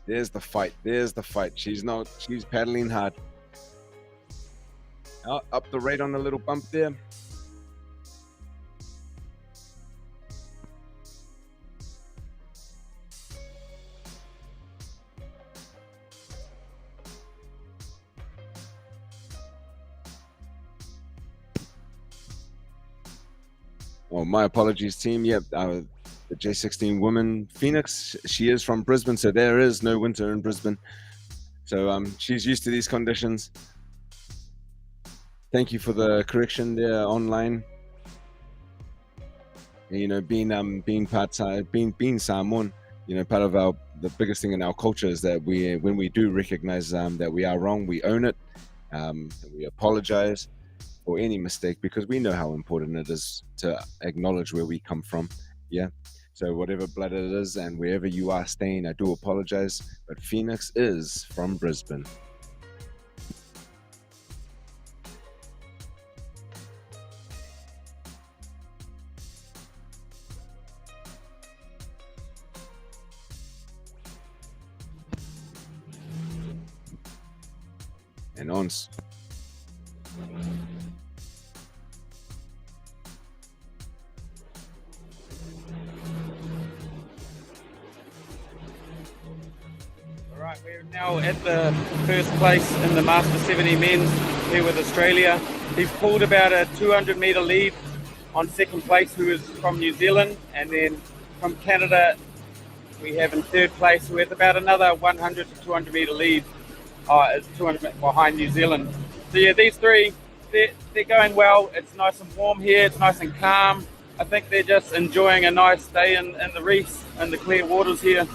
There's the fight. She's paddling hard. Up the rate on a little bump there. Oh, my apologies, team. Yep, the J16 woman, Phoenix, she is from Brisbane, so there is no winter in Brisbane. So she's used to these conditions. Thank you for the correction there online. You know, being Samoan, you know, part of the biggest thing in our culture is that when we do recognize that we are wrong, we own it, and we apologize for any mistake, because we know how important it is to acknowledge where we come from. Yeah. So whatever blood it is and wherever you are staying, I do apologize. But Phoenix is from Brisbane. And on. Right, we're now at the first place in the Master 70 men's here with Australia. He's pulled about a 200-metre lead on second place, who is from New Zealand, and then from Canada we have in third place, who has about another 100 to 200-metre lead, is 200 behind New Zealand. So yeah, these three, they're going well. It's nice and warm here, it's nice and calm. I think they're just enjoying a nice day in the reefs and the clear waters here.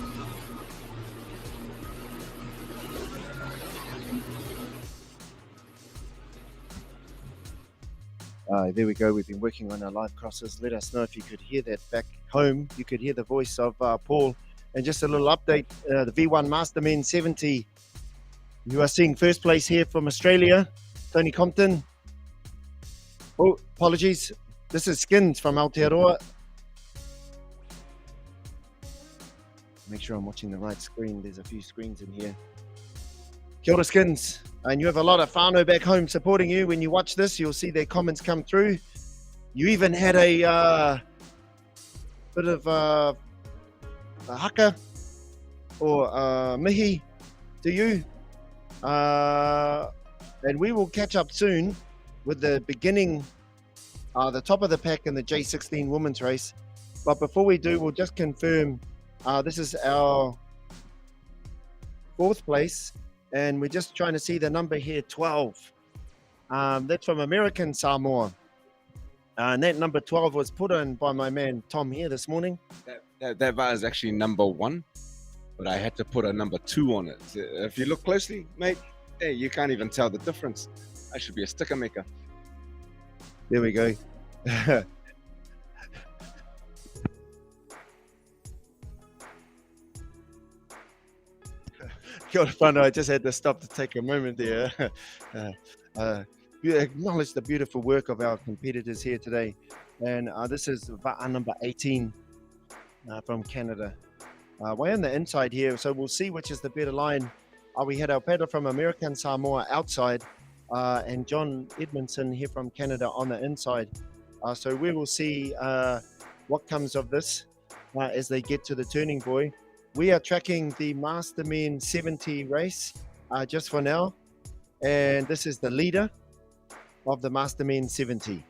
There we go. We've been working on our live crosses. Let us know if you could hear that back home. You could hear the voice of Paul. And just a little update, the V1 Master Men 70. You are seeing first place here from Australia, Tony Compton. Oh, apologies. This is Skins from Aotearoa. Make sure I'm watching the right screen. There's a few screens in here. Kia ora, Skins. And you have a lot of whānau back home supporting you. When you watch this, you'll see their comments come through. You even had a bit of a haka or mihi to you. And we will catch up soon with the beginning, the top of the pack in the J16 women's race. But before we do, we'll just confirm this is our 4th place. And we're just trying to see the number here, 12. That's from American Samoa. And that number 12 was put in by my man Tom here this morning. That bar is actually number 1, but I had to put a number 2 on it. If you look closely, mate, hey, you can't even tell the difference. I should be a sticker maker. There we go. Kia ora whānau, I just had to stop to take a moment there. You acknowledge the beautiful work of our competitors here today. And this is Va'a number 18 from Canada. Way on the inside here, so we'll see which is the better line. We had our paddler from American Samoa outside, and John Edmondson here from Canada on the inside. So we will see what comes of this as they get to the turning buoy. We are tracking the Master Men 70 race just for now. And this is the leader of the Master Men 70.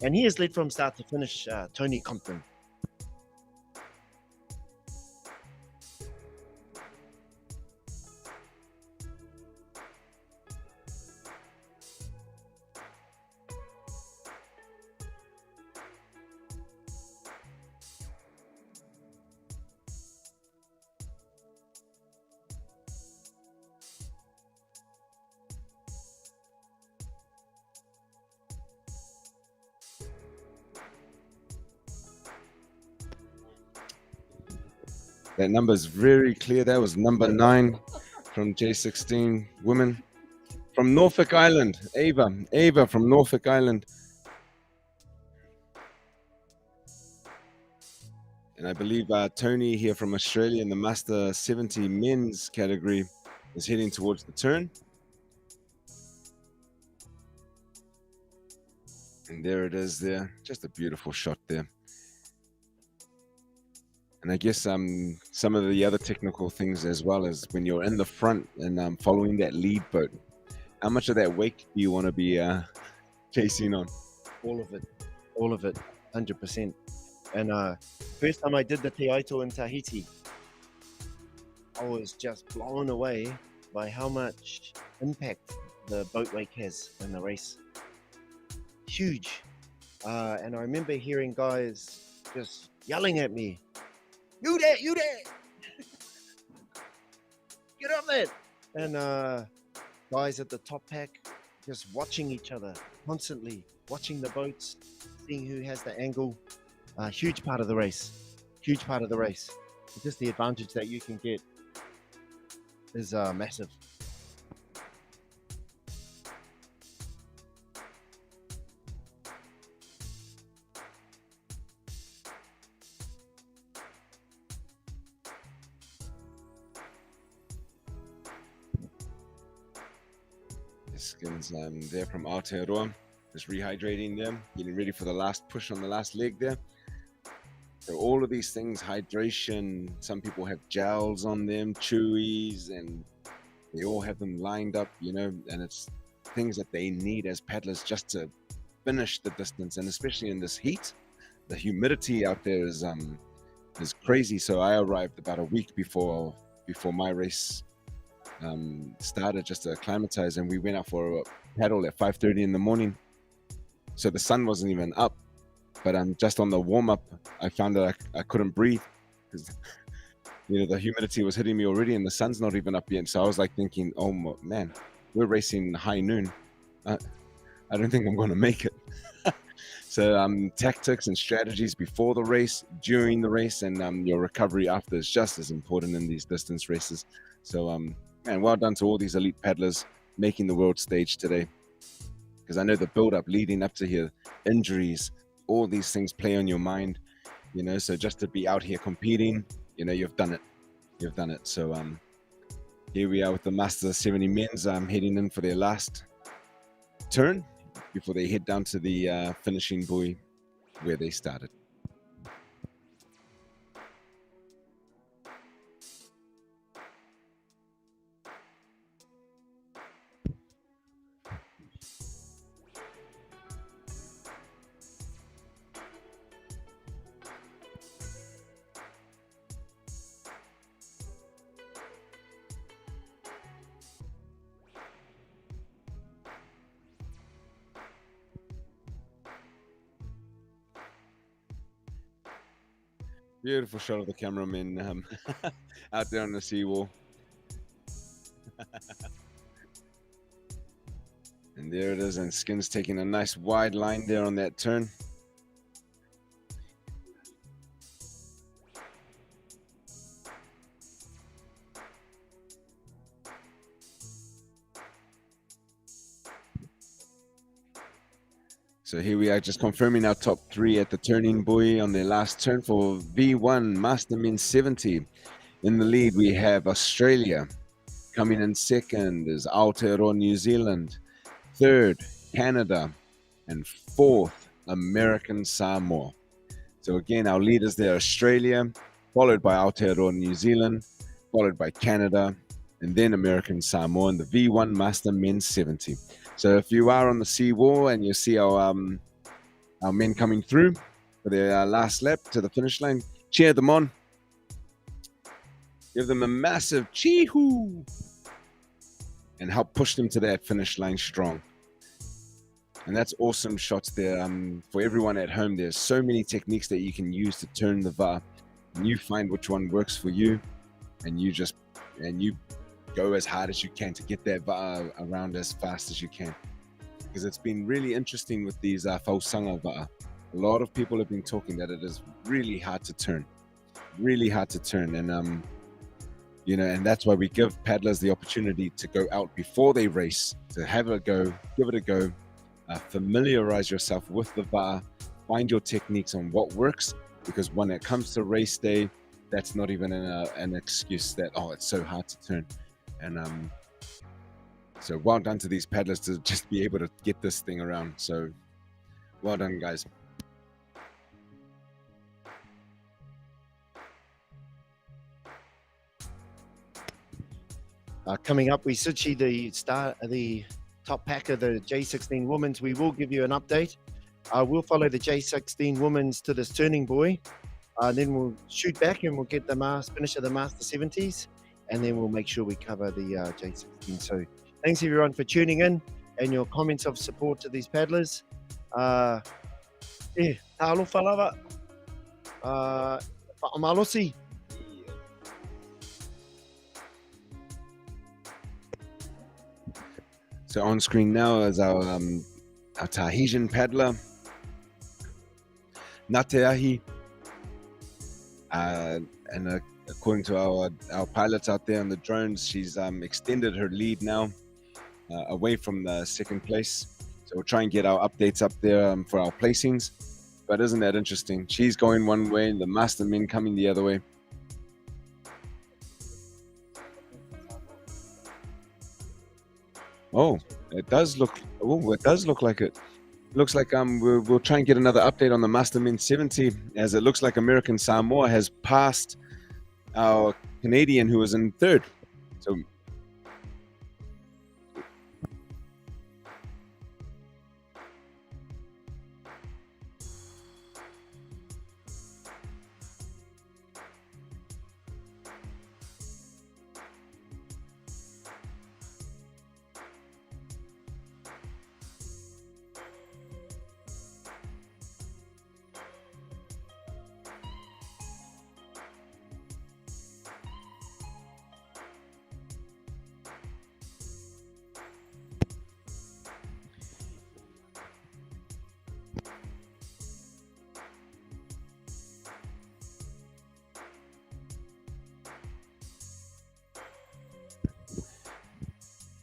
And he has led from start to finish, Tony Compton. That number is very clear. That was number 9 from J16 women from Norfolk Island. Ava from Norfolk Island. And I believe Tony here from Australia in the Master 70 men's category is heading towards the turn. And there it is there. Just a beautiful shot there. And I guess some of the other technical things as well is when you're in the front and following that lead boat, how much of that wake do you want to be chasing on? All of it, 100%. And first time I did the Te Aito in Tahiti, I was just blown away by how much impact the boat wake has in the race. Huge. And I remember hearing guys just yelling at me, you there, get up there. And guys at the top pack just watching each other constantly, watching the boats, seeing who has the angle. Huge part of the race. Just the advantage that you can get is massive. Skins there from Aotearoa, just rehydrating them, getting ready for the last push on the last leg there. So all of these things, hydration, some people have gels on them, chewies, and they all have them lined up, you know, and it's things that they need as paddlers just to finish the distance. And especially in this heat, the humidity out there is crazy. So I arrived about a week before my race started, just to acclimatize, and we went out for a paddle at 5:30 in the morning. So the sun wasn't even up, but just on the warm-up, I found that I couldn't breathe because the humidity was hitting me already, and the sun's not even up yet. So I was like thinking, oh man, we're racing high noon. I don't think I'm going to make it. So tactics and strategies before the race, during the race, and your recovery after is just as important in these distance races. So man, well done to all these elite paddlers making the world stage today. Because I know the build-up leading up to here, injuries, all these things play on your mind, so just to be out here competing, you've done it. So here we are with the Master 70 men's heading in for their last turn before they head down to the finishing buoy where they started. Beautiful shot of the cameraman out there on the seawall. And there it is, and Skin's taking a nice wide line there on that turn. So here we are, just confirming our top 3 at the turning buoy on their last turn for V1 Master Men 70. In the lead, we have Australia. Coming in second is Aotearoa, New Zealand. Third, Canada. And fourth, American Samoa. So again, our leaders there, Australia, followed by Aotearoa, New Zealand, followed by Canada, and then American Samoa in the V1 Master Men 70. So if you are on the seawall and you see our men coming through for their last lap to the finish line, cheer them on. Give them a massive chee-hoo and help push them to that finish line strong. And that's awesome shots there. For everyone at home, there's so many techniques that you can use to turn the VAR. And you find which one works for you, and you go as hard as you can to get that VAR around as fast as you can. Because it's been really interesting with these Fausanga VAR. A lot of people have been talking that it is really hard to turn. really hard to turn. And you know, and that's why we give paddlers the opportunity to go out before they race, to have a go, give it a go, familiarize yourself with the VAR, find your techniques on what works, because when it comes to race day, that's not even an excuse that, oh, it's so hard to turn. And so well done to these paddlers to just be able to get this thing around. So well done, guys. Coming up, we Suchi, the top pack of the J16 Women's. We will give you an update. We'll follow the J16 Women's to this turning buoy. Then we'll shoot back and we'll get the finish of the Master 70s. And then we'll make sure we cover the J16. So thanks everyone for tuning in and your comments of support to these paddlers. Talofa lava. Whaamalosi. So on screen now is our Tahitian paddler, Nateahi. And according to our pilots out there on the drones, she's extended her lead now away from the second place. So we'll try and get our updates up there for our placings. But isn't that interesting? She's going one way and the master men coming the other way. Oh, it does look like it. Looks like we'll try and get another update on the Mastermen 70, as it looks like American Samoa has passed our Canadian who was in third. So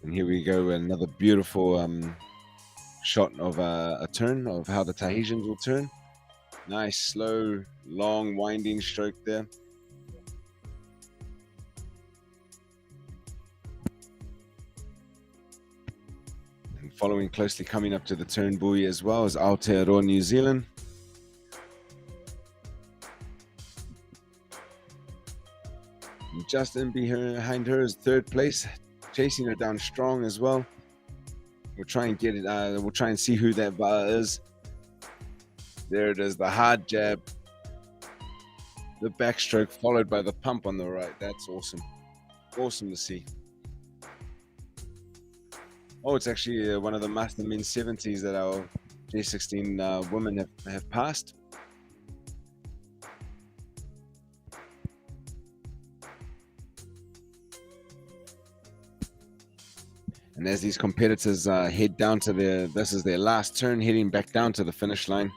and here we go, another beautiful shot of a turn of how the Tahitians will turn. Nice, slow, long, winding stroke there. And following closely, coming up to the turn buoy as well, is Aotearoa, New Zealand. And just in behind her is third place, chasing her down strong as well. We'll try and get it. We'll try and see who that VAR is. There it is, the hard jab, the backstroke followed by the pump on the right. That's awesome. Awesome to see. Oh, it's actually one of the Mastermen 70s that our J16 women have passed. And as these competitors head down to this is their last turn, heading back down to the finish line.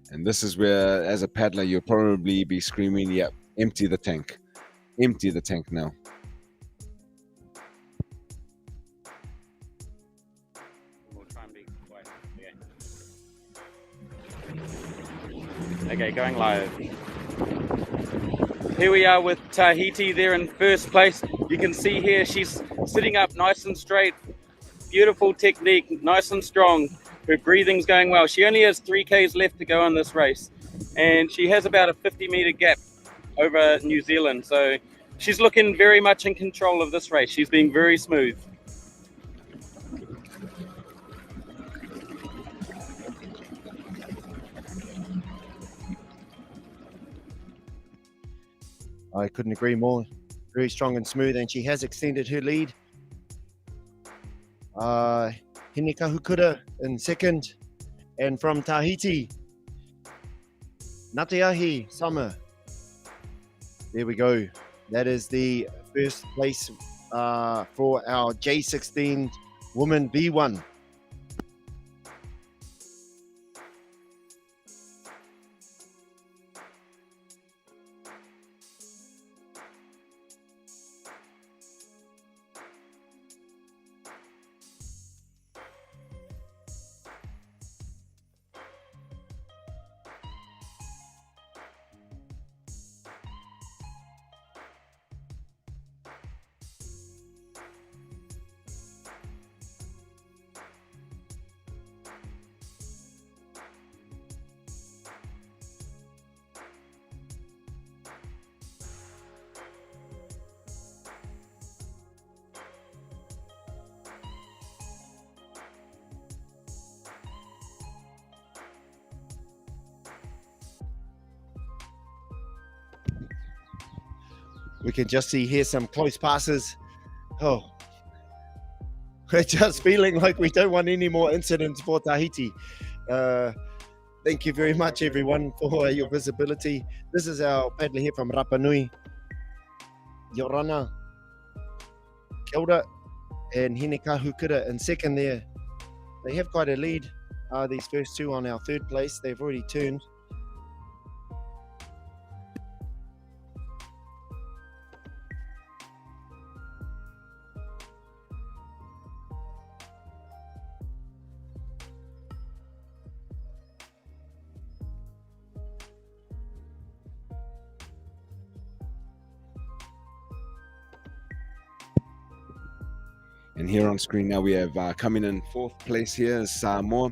And this is where, as a paddler, you'll probably be screaming, "Yep, empty the tank. Empty the tank now." We'll try and be quiet. Yeah. Okay, going live. Here we are with Tahiti there in first place. You can see here she's sitting up nice and straight. Beautiful technique, nice and strong. Her breathing's going well. She only has 3 Ks left to go on this race. And she has about a 50-meter gap over New Zealand. So she's looking very much in control of this race. She's being very smooth. I couldn't agree more. Very strong and smooth, and she has extended her lead. Hinika Hukura in second, and from Tahiti, Nateahi Summer. There we go. That is the first place for our J16 Women B1. We can just see here some close passes. Oh, we're just feeling like we don't want any more incidents for Tahiti. Thank you very much, everyone, for your visibility. This is our paddler here from Rapa Nui, Yorana, Kia ora, and Hineka Hukura in second there. They have quite a lead, these first two on our third place. They've already turned. And here on screen now we have coming in fourth place here is Samoa.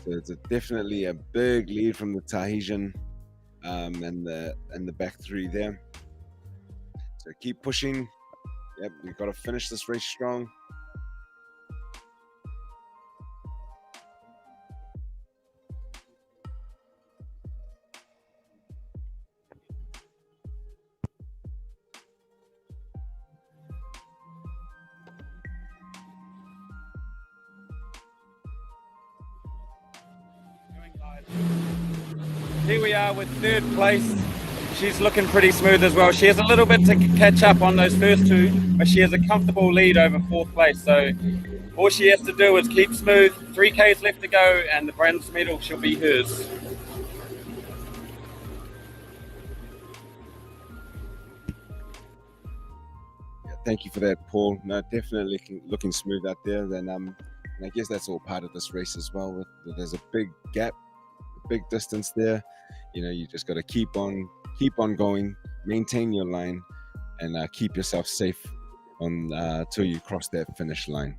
So it's definitely a big lead from the Tahitian and the back three there. So keep pushing. Yep, we've got to finish this race strong. Here we are with third place. She's looking pretty smooth as well. She has a little bit to catch up on those first two, but she has a comfortable lead over fourth place. So all she has to do is keep smooth. 3Ks left to go, and the bronze medal shall be hers. Yeah, thank you for that, Paul. No, definitely looking smooth out there. Then and I guess that's all part of this race as well. There's a big gap, a big distance there. You know, you just got to keep on going, maintain your line, and keep yourself safe on till you cross that finish line.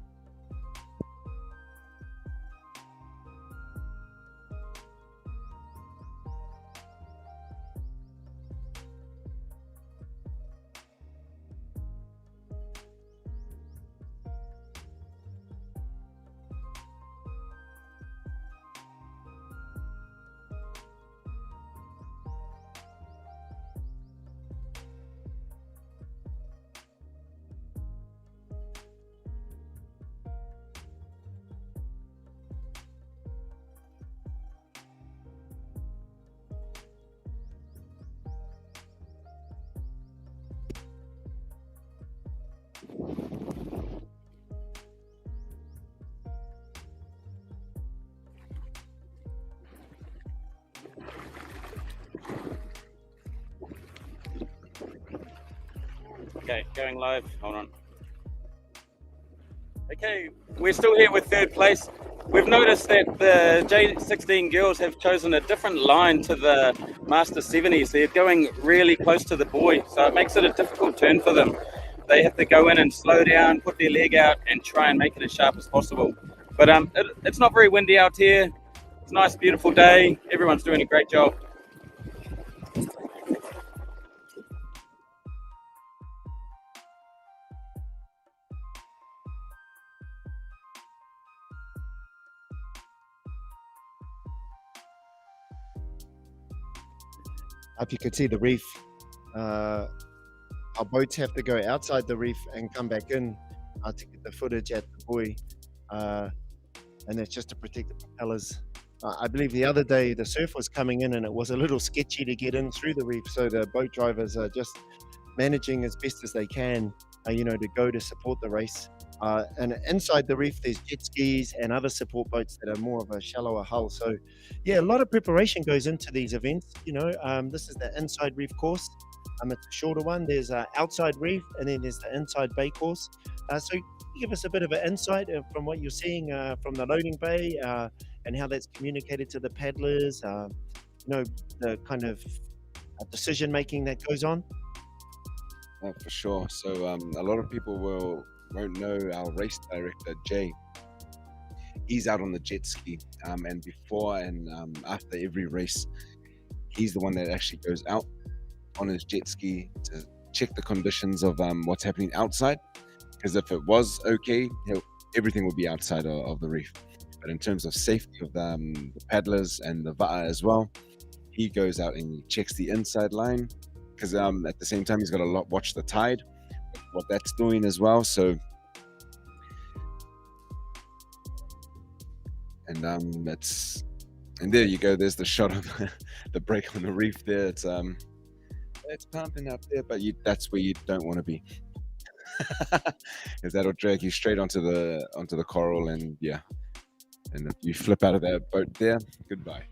Okay, going live. Hold on. Okay, we're still here with third place. We've noticed that the J16 girls have chosen a different line to the Master 70s. They're going really close to the buoy, so it makes it a difficult turn for them. They have to go in and slow down, put their leg out, and try and make it as sharp as possible. But it's not very windy out here. It's a nice, beautiful day. Everyone's doing a great job. If you can see the reef, our boats have to go outside the reef and come back in to get the footage at the buoy, and that's just to protect the propellers. I believe the other day the surf was coming in and it was a little sketchy to get in through the reef, so the boat drivers are just managing as best as they can, to go to support the race. And inside the reef, there's jet skis and other support boats that are more of a shallower hull. So, yeah, a lot of preparation goes into these events. This is the inside reef course. It's a shorter one. There's outside reef, and then there's the inside bay course. So, give us a bit of an insight from what you're seeing from the loading bay and how that's communicated to the paddlers. The kind of decision making that goes on. For sure. So a lot of people won't know our race director Jay. He's out on the jet ski, and before and after every race, he's the one that actually goes out on his jet ski to check the conditions of what's happening outside. Because if it was okay, everything would be outside of the reef. But in terms of safety of the paddlers and the va'a as well, he goes out and he checks the inside line, because at the same time he's got to watch the tide, what that's doing as well. So, and that's, and there you go. There's the shot of the break on the reef there. It's pumping up there, but that's where you don't want to be, because that'll drag you straight onto the coral, and yeah, and if you flip out of that boat there, goodbye.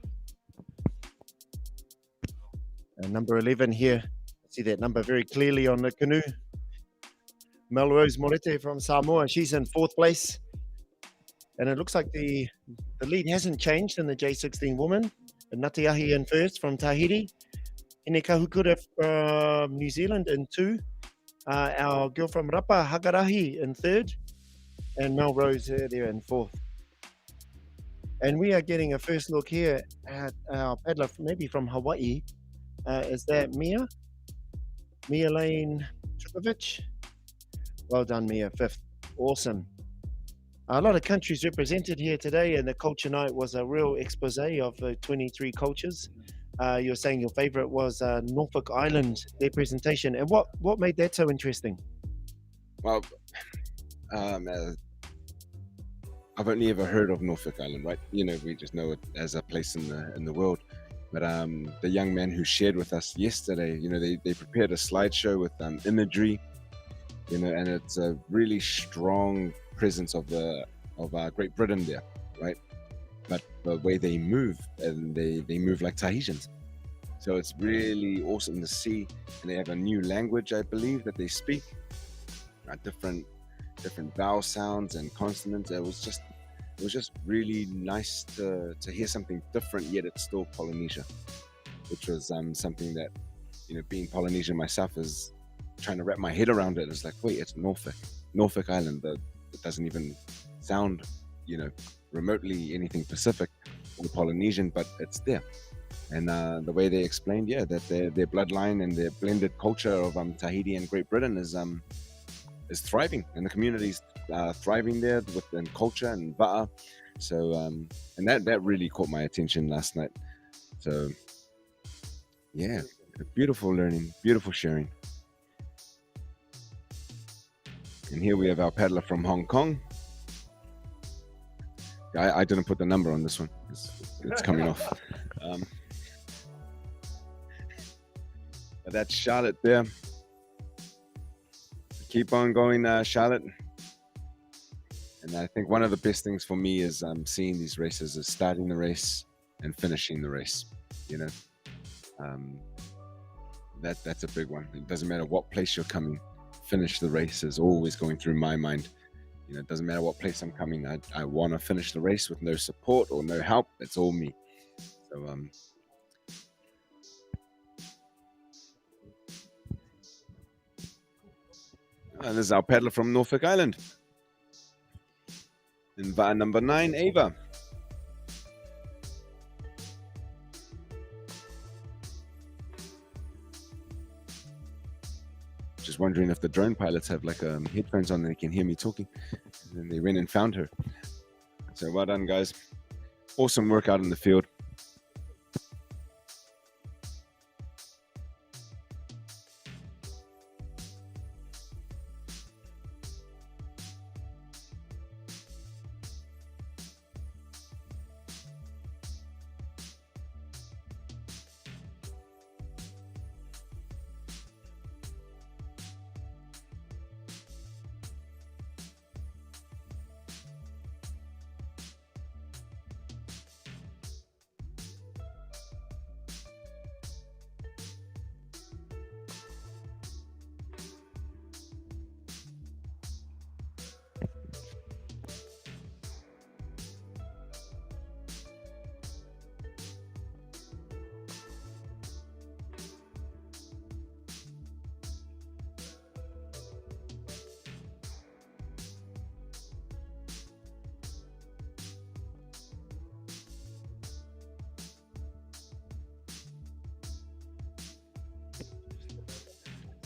Number 11 here. See that number very clearly on the canoe. Melrose Morete from Samoa. She's in 4th place. And it looks like the lead hasn't changed in the J16 woman. Ngatiahi in 1st from Tahiti. Ineka Hukura from New Zealand in 2. Our girl from Rapa, Hagarahi, in 3rd. And Melrose there in 4th. And we are getting a first look here at our paddler, maybe from Hawaii. Is that Mia? Mia Lane Chukovic? Well done, Mia, 5th. Awesome. A lot of countries represented here today, and the culture night was a real expose of the 23 cultures. You're saying your favorite was Norfolk Island, their presentation. And what made that so interesting? Well, I've only ever heard of Norfolk Island, right? You know, we just know it as a place in the world. But the young man who shared with us yesterday, you know, they prepared a slideshow with imagery, you know, and it's a really strong presence of Great Britain there, right? But the way they move, and they move like Tahitians. So it's really awesome to see. And they have a new language, I believe, that they speak, different vowel sounds and consonants. It was just really nice to hear something different, yet it's still Polynesia, which was something that, you know, being Polynesian myself, is trying to wrap my head around it. It's like, wait, it's Norfolk Island. It doesn't even sound, you know, remotely anything Pacific or Polynesian, but it's there. And the way they explained, yeah, that their bloodline and their blended culture of Tahiti and Great Britain is thriving, and the community's thriving there within culture and va'a. So and that really caught my attention last night. So yeah, beautiful learning, beautiful sharing. And here we have our paddler from Hong Kong. I didn't put the number on this one. It's coming off. But that's Charlotte there. Keep on going, Charlotte. And I think one of the best things for me is seeing these races is starting the race and finishing the race. You know, that's a big one. It doesn't matter what place you're coming, finish the race is always going through my mind. You know, it doesn't matter what place I'm coming. I want to finish the race with no support or no help. It's all me. So this is our paddler from Norfolk Island. In VAR number 9, Ava. Just wondering if the drone pilots have like headphones on and they can hear me talking. And then they went and found her. So well done, guys. Awesome work out in the field.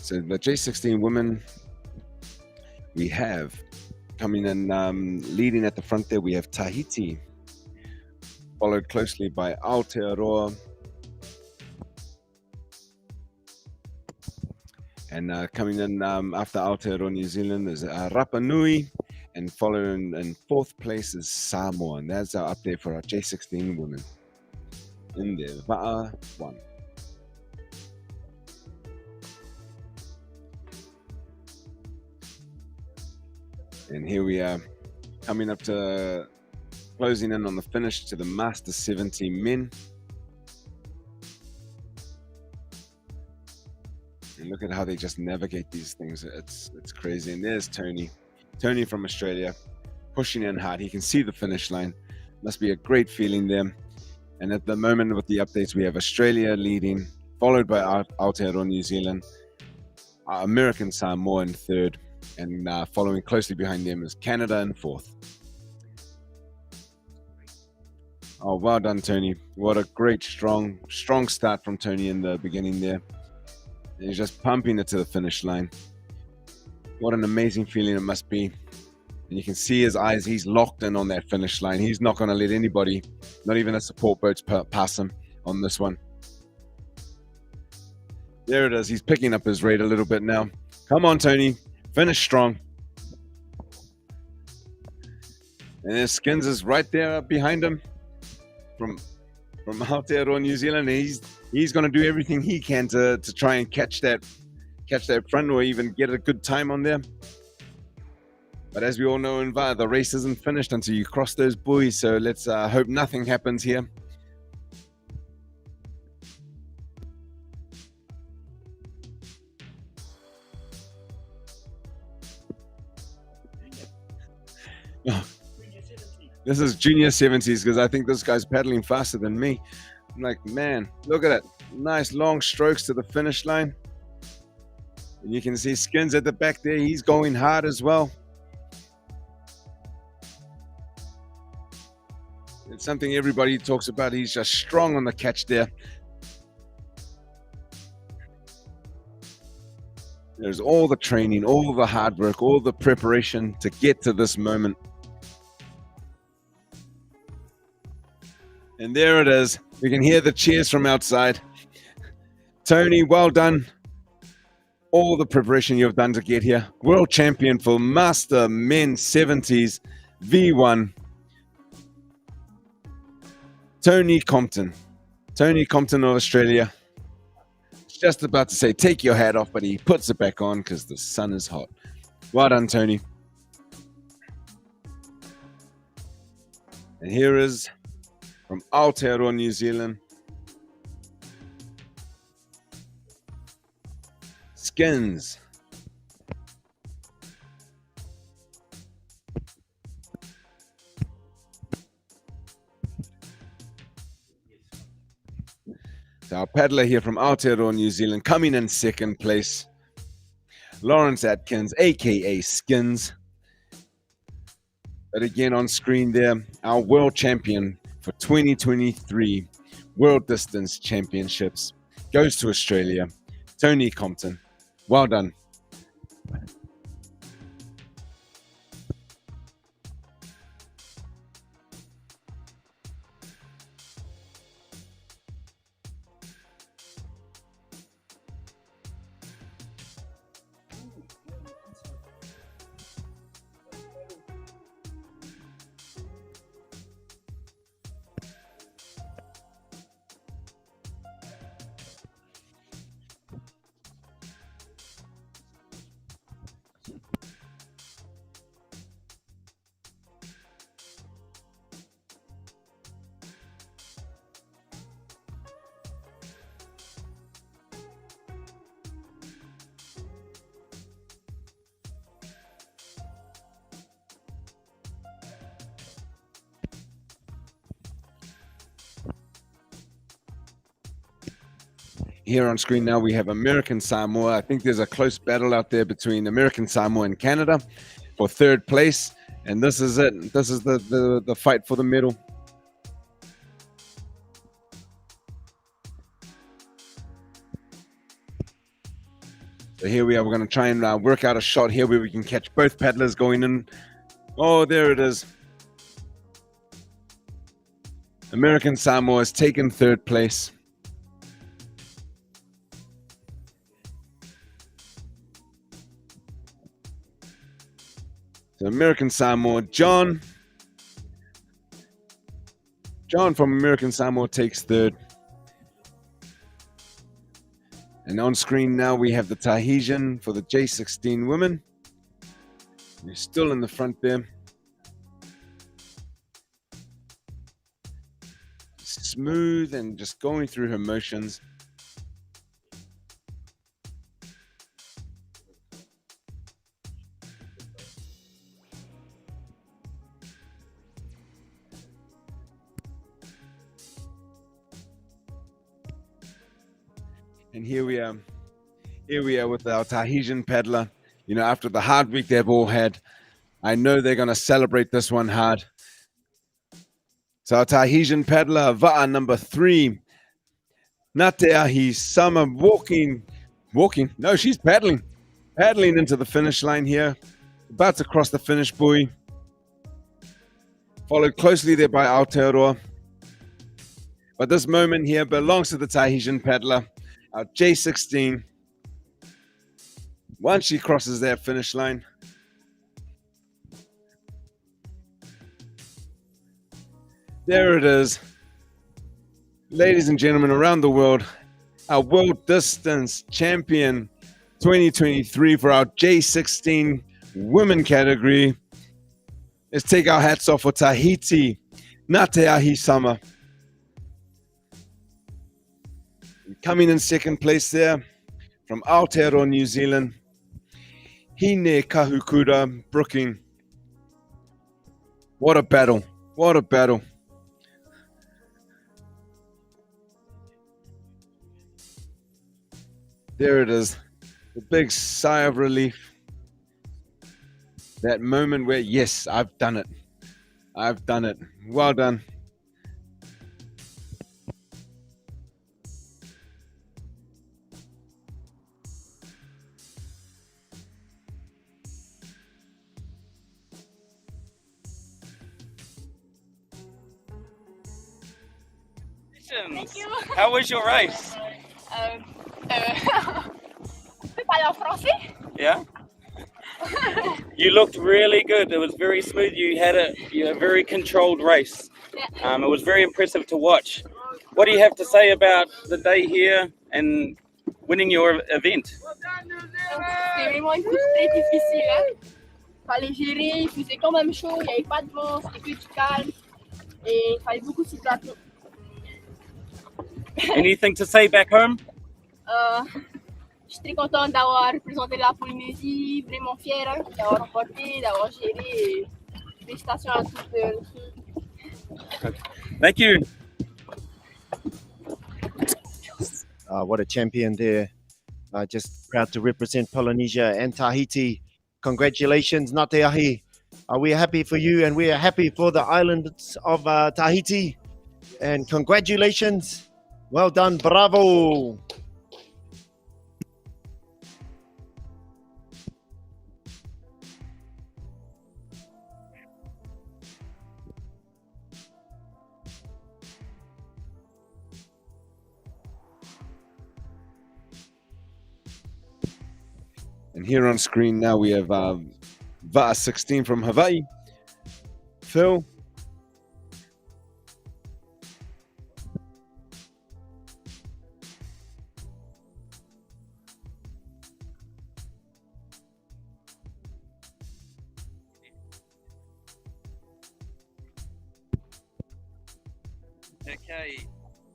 So the J16 women, we have coming in, leading at the front there, we have Tahiti, followed closely by Aotearoa, And coming in after Aotearoa New Zealand is Rapa Nui, and following in fourth place is Samoa. And that's our update for our J16 women in the Va'a 1. And here we are coming up to closing in on the finish to the Master 70 men. And look at how they just navigate these things. It's crazy. And there's Tony from Australia, pushing in hard. He can see the finish line. Must be a great feeling there. And at the moment with the updates, we have Australia leading, followed by Aotearoa New Zealand, American Samoa in third, and following closely behind them is Canada in fourth. Oh, well done, Tony. What a great, strong start from Tony in the beginning there. He's just pumping it to the finish line. What an amazing feeling it must be. And you can see his eyes, he's locked in on that finish line. He's not going to let anybody, not even a support boat, pass him on this one. There it is. He's picking up his rate a little bit now. Come on, Tony. Finish strong. And there's Skins is right there behind him from Aotearoa New Zealand. He's going to do everything he can to try and catch that front or even get a good time on there. But as we all know in VAR, the race isn't finished until you cross those buoys. So let's hope nothing happens here. Oh, this is junior 70s because I think this guy's paddling faster than me. I'm like, man, look at it. Nice long strokes to the finish line. And you can see Skins at the back there. He's going hard as well. It's something everybody talks about. He's just strong on the catch there. There's all the training, all the hard work, all the preparation to get to this moment. And there it is. We can hear the cheers from outside. Tony, well done. All the preparation you've done to get here. World champion for Master Men 70s V1. Tony Compton of Australia. Just about to say, take your hat off, but he puts it back on because the sun is hot. Well done, Tony. And here is from Aotearoa, New Zealand, Skins. So our paddler here from Aotearoa, New Zealand, coming in second place, Lawrence Atkins, aka Skins. But again on screen there, our world champion for 2023 World Distance Championships goes to Australia, Tony Compton. Well done. Here on screen now we have American Samoa. I think there's a close battle out there between American Samoa and Canada for third place. And this is it. This is the fight for the medal. So here we are. We're going to try and work out a shot here where we can catch both paddlers going in. Oh, there it is. American Samoa has taken third place. So American Samoa, John. John from American Samoa takes third. And on screen now we have the Tahitian for the J16 women. They're still in the front there. Smooth and just going through her motions. And here we are with our Tahitian paddler. You know, after the hard week they've all had, I know they're going to celebrate this one hard. So our Tahitian paddler, Va'a number 3, Nateahi Sama walking. No, she's paddling into the finish line here, about to cross the finish buoy. Followed closely there by Aotearoa. But this moment here belongs to the Tahitian paddler, our J16. Once she crosses that finish line, there it is. Ladies and gentlemen around the world, our world distance champion 2023 for our J16 women category. Let's take our hats off for Tahiti, Nateahi Sama. Coming in second place there from Aotearoa, New Zealand, Hine Kahukura Brooking. What a battle. What a battle. There it is. The big sigh of relief. That moment where, yes, I've done it. I've done it. Well done. Thank you. How was your race? Tu parles en français? Yeah. You looked really good. It was very smooth. You had a very controlled race. It was very impressive to watch. What do you have to say about the day here and winning your event? C'était vraiment une course très difficile. Hein? Fallait gérer, il faisait quand même chaud, il n'y avait pas de vent, c'était que du calme. Et il fallait beaucoup sur plateau. Anything to say back home? Je suis très contente d'avoir représenté la Polynésie, vraiment fière hein, d'avoir remporté, d'avoir géré. Félicitations à toutes les filles. Thank you. What a champion there. Just proud to represent Polynesia and Tahiti. Congratulations, Nateahi. We are happy for you and we are happy for the islands of Tahiti. And congratulations. Well done. Bravo. And here on screen now we have Va'a 16 from Hawaii. Phil. Okay,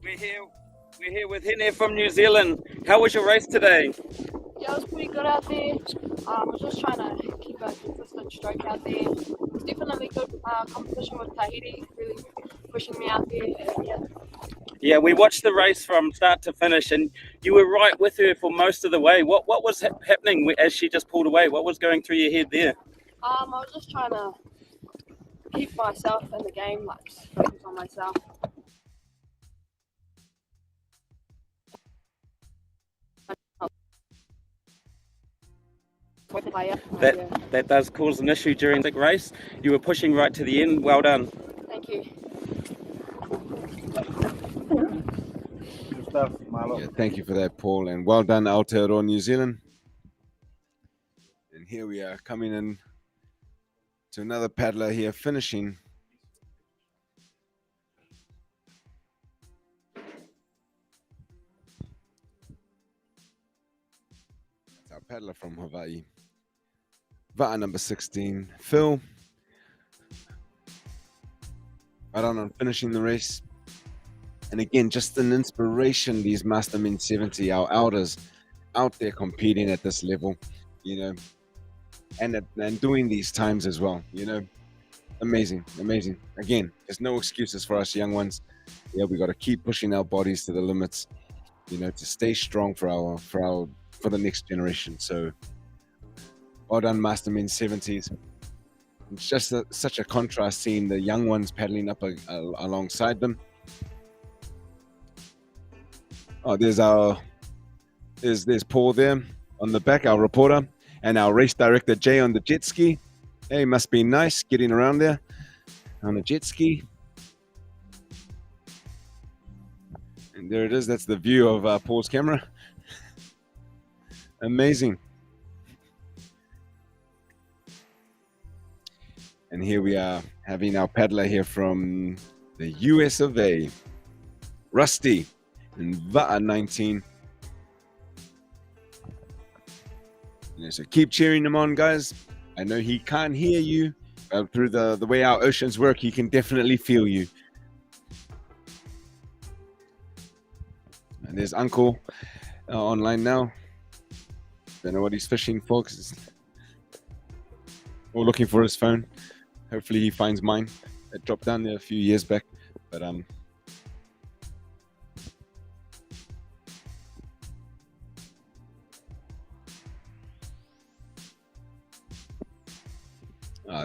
we're here with Hine from New Zealand. How was your race today? Yeah, it was pretty good out there. I was just trying to keep a consistent stroke out there. It's definitely good competition with Tahiti, really pushing me out there. Yeah, we watched the race from start to finish, and you were right with her for most of the way. What was happening as she just pulled away? What was going through your head there? I was just trying to keep myself in the game, like just focus on myself. That does cause an issue during the race. You were pushing right to the end. Well done. Thank you. Good stuff, Marlo. Yeah, thank you for that, Paul, and well done, Aotearoa, New Zealand. And here we are coming in to another paddler here finishing. That's our paddler from Hawaii. Va'a number 16, Phil. Right on finishing the race. And again, just an inspiration, these Mastermen 70, our elders out there competing at this level, you know, and doing these times as well, you know. Amazing, amazing. Again, there's no excuses for us young ones. Yeah, we got to keep pushing our bodies to the limits, you know, to stay strong for the next generation. So well done, Mastermen 70s. It's just such a contrast seeing the young ones paddling up alongside them. Oh, there's Paul there on the back, our reporter, and our race director Jay on the jet ski. Hey, must be nice getting around there on a jet ski. And there it is. That's the view of Paul's camera. Amazing. And here we are having our paddler here from the US of A, Rusty, and Va'a 19. Yeah, so keep cheering him on, guys. I know he can't hear you, but through the way our oceans work, he can definitely feel you. And there's Uncle online now. Don't know what he's fishing for, or looking for his phone. Hopefully he finds mine. It dropped down there a few years back, but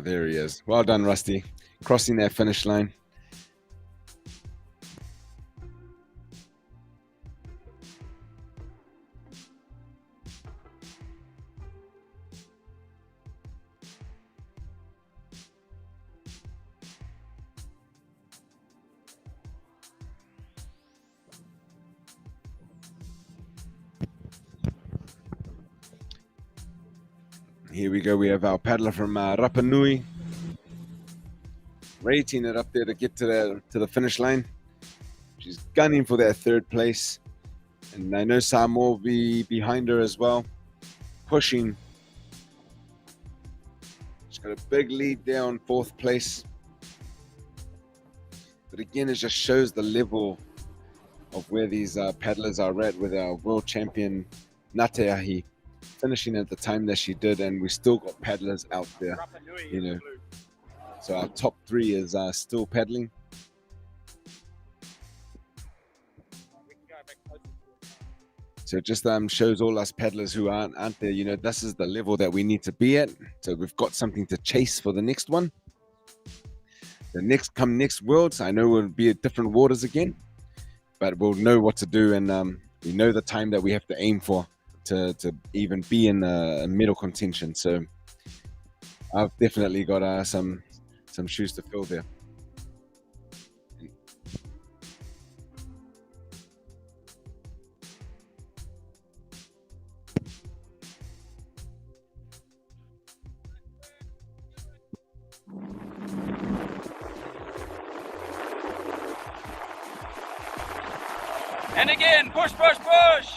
there he is. Well done, Rusty. Crossing that finish line. Here we go. We have our paddler from Rapa Nui, rating it up there to get to the finish line. She's gunning for that third place, and I know Samoa will be behind her as well, pushing. She's got a big lead there on fourth place, but again, it just shows the level of where these paddlers are at with our world champion Nateahi finishing at the time that she did, and we still got paddlers out there, you know. So our top three is still paddling. So it just shows all us paddlers who aren't there, you know, this is the level that we need to be at. So we've got something to chase for the next one. The next Worlds, I know we'll be at different waters again, but we'll know what to do, and we know the time that we have to aim for to even be in a medal contention. So I've definitely got some shoes to fill there. And again, push, push, push.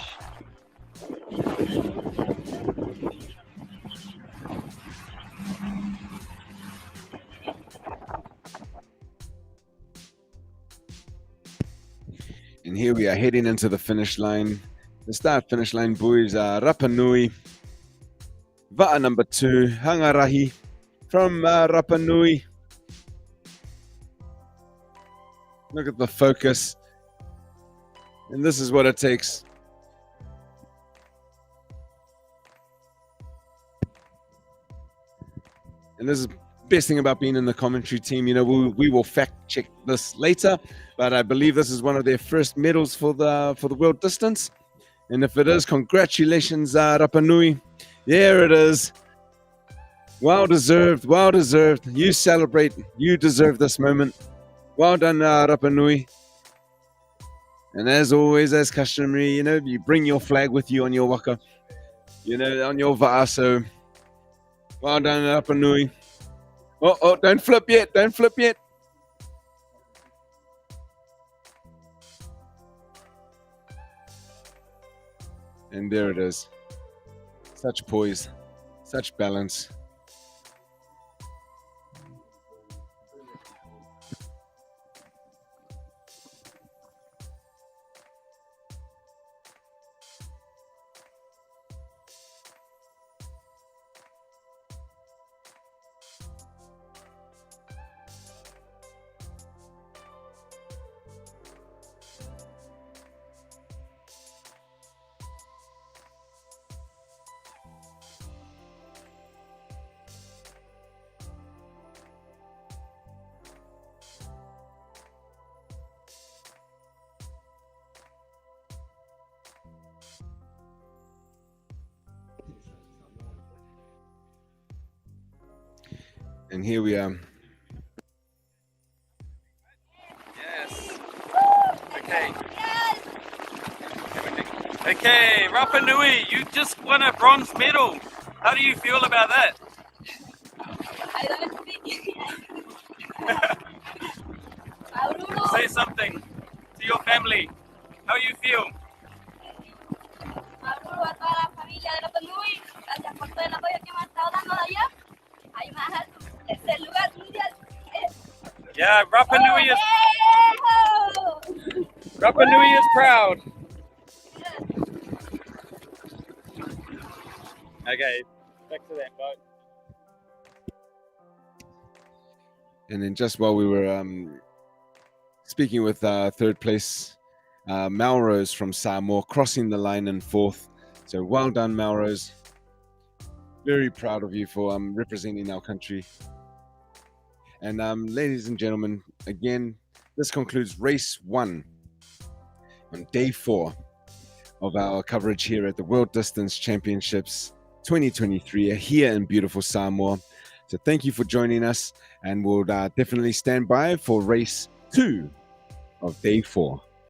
And here we are heading into the finish line. The start finish line buoys are Rapa Nui, Va'a number 2, Hangarahi from Rapa Nui. Look at the focus. And this is what it takes. And this is the best thing about being in the commentary team. You know, we will fact check this later, but I believe this is one of their first medals for the world distance. And if it is, congratulations, Rapa Nui. There it is. Well deserved, well deserved. You celebrate. You deserve this moment. Well done, Rapa Nui. And as always, as customary, you know, you bring your flag with you on your waka, you know, on your va'a. So well done, Rapa Nui. Oh, don't flip yet. Don't flip yet. And there it is. Such poise, such balance. And here we are. Yes. Okay. Okay, Rapa Nui, you just won a bronze medal. How do you feel about that? I don't speak. Aurora. Say something to your family. How you feel? Saludos a toda la familia de Rapa Nui. Gracias por todo el apoyo que me han estado dando de allá. Ahí más alto, tercer lugar mundial. Yeah, Rapa Nui is ¡Eh! Rapa Nui is proud. Okay, back to that boat. And then just while we were speaking with third place, Melrose from Samoa crossing the line in fourth. So well done, Melrose. Very proud of you for representing our country. And ladies and gentlemen, again, this concludes race 1 on day 4 of our coverage here at the World Distance Championships 2023 here in beautiful Samoa. So thank you for joining us, and we'll definitely stand by for race 2 of day 4.